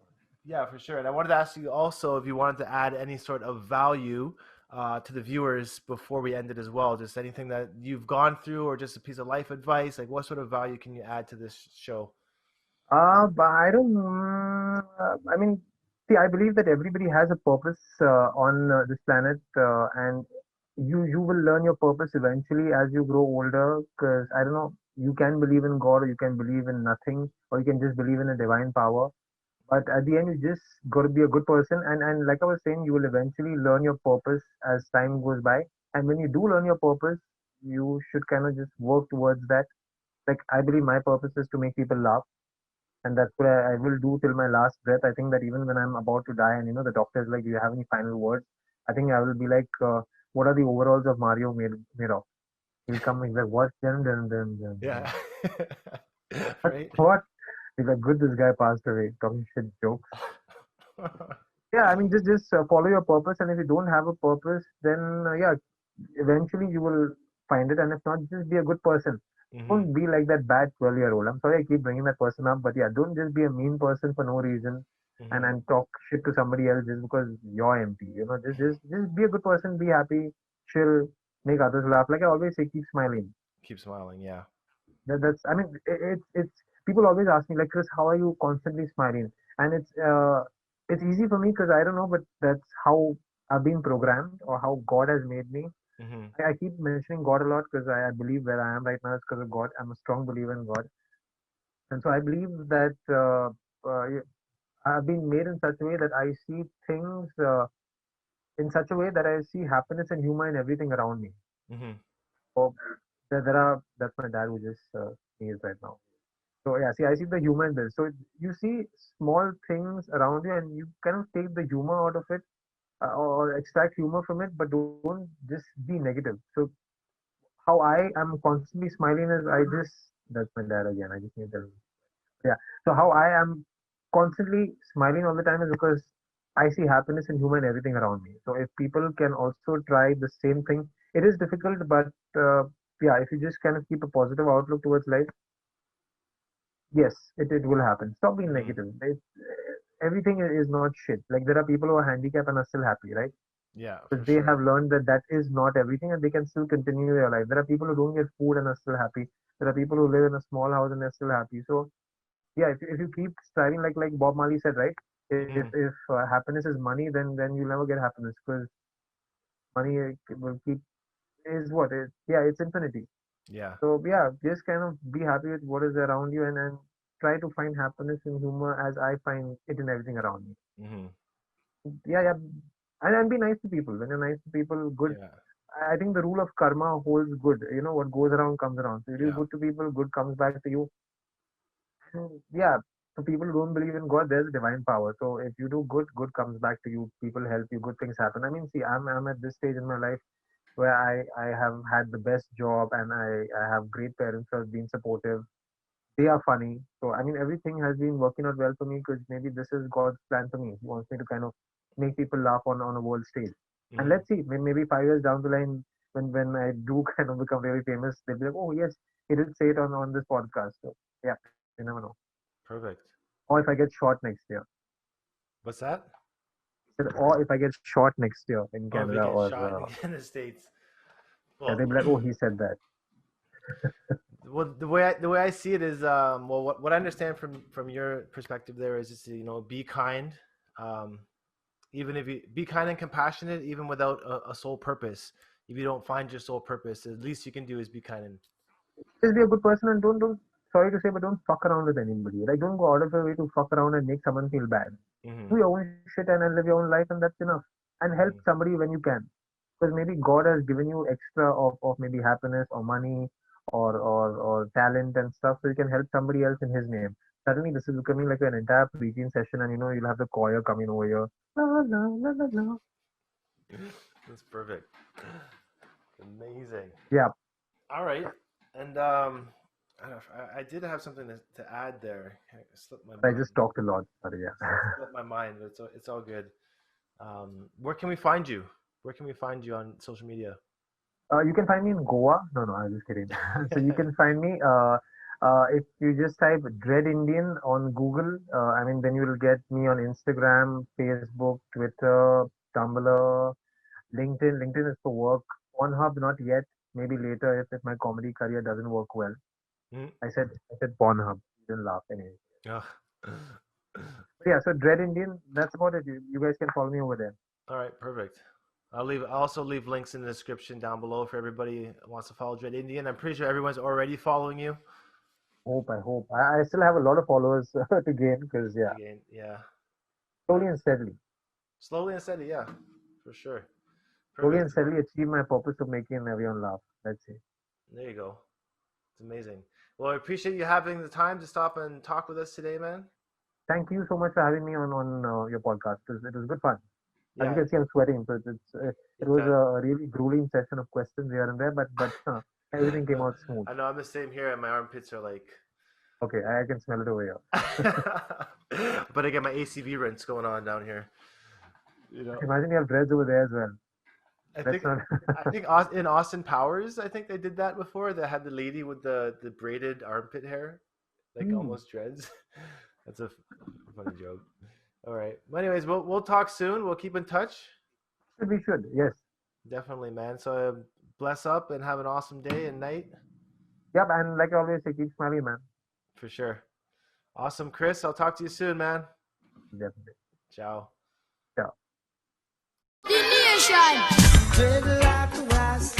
Yeah, for sure. And I wanted to ask you also if you wanted to add any sort of value to the viewers before we end it as well. Just anything that you've gone through, or just a piece of life advice. Like, what sort of value can you add to this show? But I don't. I mean, see, I believe that everybody has a purpose on this planet, and you will learn your purpose eventually as you grow older. Because I don't know, you can believe in God, or you can believe in nothing, or you can just believe in a divine power. But at the end, you just got to be a good person, and like I was saying, you will eventually learn your purpose as time goes by. And when you do learn your purpose, you should kind of just work towards that. Like I believe my purpose is to make people laugh, and that's what I will do till my last breath. I think that even when I'm about to die, and the doctor is like, "Do you have any final words?" I think I will be like, "What are the overalls of Mario made of?" He'll come and he's like, "What? Yeah. What? Right. What?" He's like, "Good, this guy passed away, talking shit jokes." Yeah, I mean, just follow your purpose, and if you don't have a purpose, then yeah, eventually you will find it. And if not, just be a good person. Hmm. Don't be like that bad 12-year-old. I'm sorry I keep bringing that person up, but yeah, don't just be a mean person for no reason and Hmm. and talk shit to somebody else just because you're empty. Just be a good person, be happy, chill, make others laugh. Like I always say, keep smiling. Keep smiling. Yeah. That's I mean, it's people always ask me like, Chris, how are you constantly smiling? And it's easy for me because I don't know, but that's how I've been programmed or how God has made me. Hmm. I keep mentioning God a lot because I believe where I am right now is because of God. I'm a strong believer in God, and so I believe that I've been made in such a way that I see things in such a way that I see happiness and humor in everything around me. Hmm. So that's my dad who just sneezed right now. So yeah, see, I see the humor in this. So you see small things around you, and you kind of take the humor out of it, or extract humor from it, but don't just be negative. So how I am constantly smiling is that's my dad again. I just need to yeah. So how I am constantly smiling all the time is because I see happiness and humor in everything around me. So if people can also try the same thing, it is difficult, but yeah, if you just kind of keep a positive outlook towards life, yes, it will happen. Stop being Hmm. negative. Everything is not shit. Like there are people who are handicapped and are still happy, right? Yeah, Because for they sure. have learned that that is not everything and they can still continue their life. There are people who don't get food and are still happy. There are people who live in a small house and they're still happy. So yeah, if you keep striving like Bob Marley said, right? If Hmm. happiness is money, then you'll never get happiness because money will keep is what is yeah, it's infinity. Yeah. So yeah, just kind of be happy with what is around you and try to find happiness and humor as I find it in everything around me. Hmm. Yeah, yeah, and be nice to people. When you're nice to people, good. Yeah. I think the rule of karma holds good. What goes around comes around. So you do Yeah. good to people, good comes back to you. Yeah, for people who don't believe in God, there's a divine power. So if you do good, good comes back to you. People help you, good things happen. I mean, see, I'm at this stage in my life where I have had the best job and I have great parents who have been supportive. They are funny. So I mean, everything has been working out well for me because maybe this is God's plan for me. He wants me to kind of make people laugh on a world stage. And Hmm. let's see, maybe 5 years down the line, when I do kind of become really famous, they'll be like, oh yes, he did say it on this podcast. So yeah, you never know. Perfect. Or if I get shot next year. What's that? Or if I get shot next year in Oh, if you Canada, get or shot in the States. yeah, Well, they'll be like, oh, he said that. well, the way I see it is, well, what I understand from your perspective there is just to, be kind, um, even if you be kind and compassionate, even without a sole purpose. If you don't find your sole purpose, the least you can do is be kind and. Just be a good person and don't sorry to say, but don't fuck around with anybody. Like don't go out of your way to fuck around and make someone feel bad. Hmm. Do your own shit and live your own life, and that's enough. And help Hmm. somebody when you can, because maybe God has given you extra of maybe happiness or money or talent and stuff, so you can help somebody else in His name. Suddenly, this is becoming like an entire preaching session, and you'll have the choir coming over here. La, la, la, la, la. That's perfect. Amazing. Yeah, All right, and I, don't know, I did have something to add there. It slipped my I mind. just talked a lot. Sorry, yeah. Slipped my mind, but it's all good. Where can we find you? Where can we find you on social media? You can find me in Goa. No, no, I'm just kidding. So you can find me if you just type Dread Indian on Google. I mean, then you will get me on Instagram, Facebook, Twitter, Tumblr, LinkedIn. LinkedIn is for work. Pornhub, not yet. Maybe later if my comedy career doesn't work well. Hmm? I said Pornhub. You didn't laugh anyway. Oh. But yeah, so Dread Indian. That's about it. You guys can follow me over there. All right, perfect. I'll also leave links in the description down below for everybody who wants to follow Dread Indian. I'm pretty sure everyone's already following you. I hope. I still have a lot of followers to gain because yeah, Again, yeah. slowly and steadily. Slowly and steady, yeah, for sure. Slowly Perfect. and steadily achieve my purpose of making everyone laugh. Let's see. There you go. It's amazing. Well, I appreciate you having the time to stop and talk with us today, man. Thank you so much for having me on your podcast. It was good fun. As you Yeah, can see, I'm sweating. So it it's was a really grueling session of questions here and there, but everything came out smooth. I know I'm the same here, and my armpits are like. Okay, I can smell it over here. But I get my ACV rinse going on down here. You know, Imagine you have dreads over there as well. I That's think not. In Austin Powers, I think they did that before. They had the lady with the braided armpit hair, like Hmm, almost dreads. That's a funny joke. All right. Well, anyways, we'll talk soon. We'll keep in touch. we should. Yes. Definitely, man. So bless up and have an awesome day and night Yep. And like I always say, keep smiling, man. for sure. Awesome, Chris. I'll talk to you soon, man. Definitely. Ciao. Ciao. Dreadlock was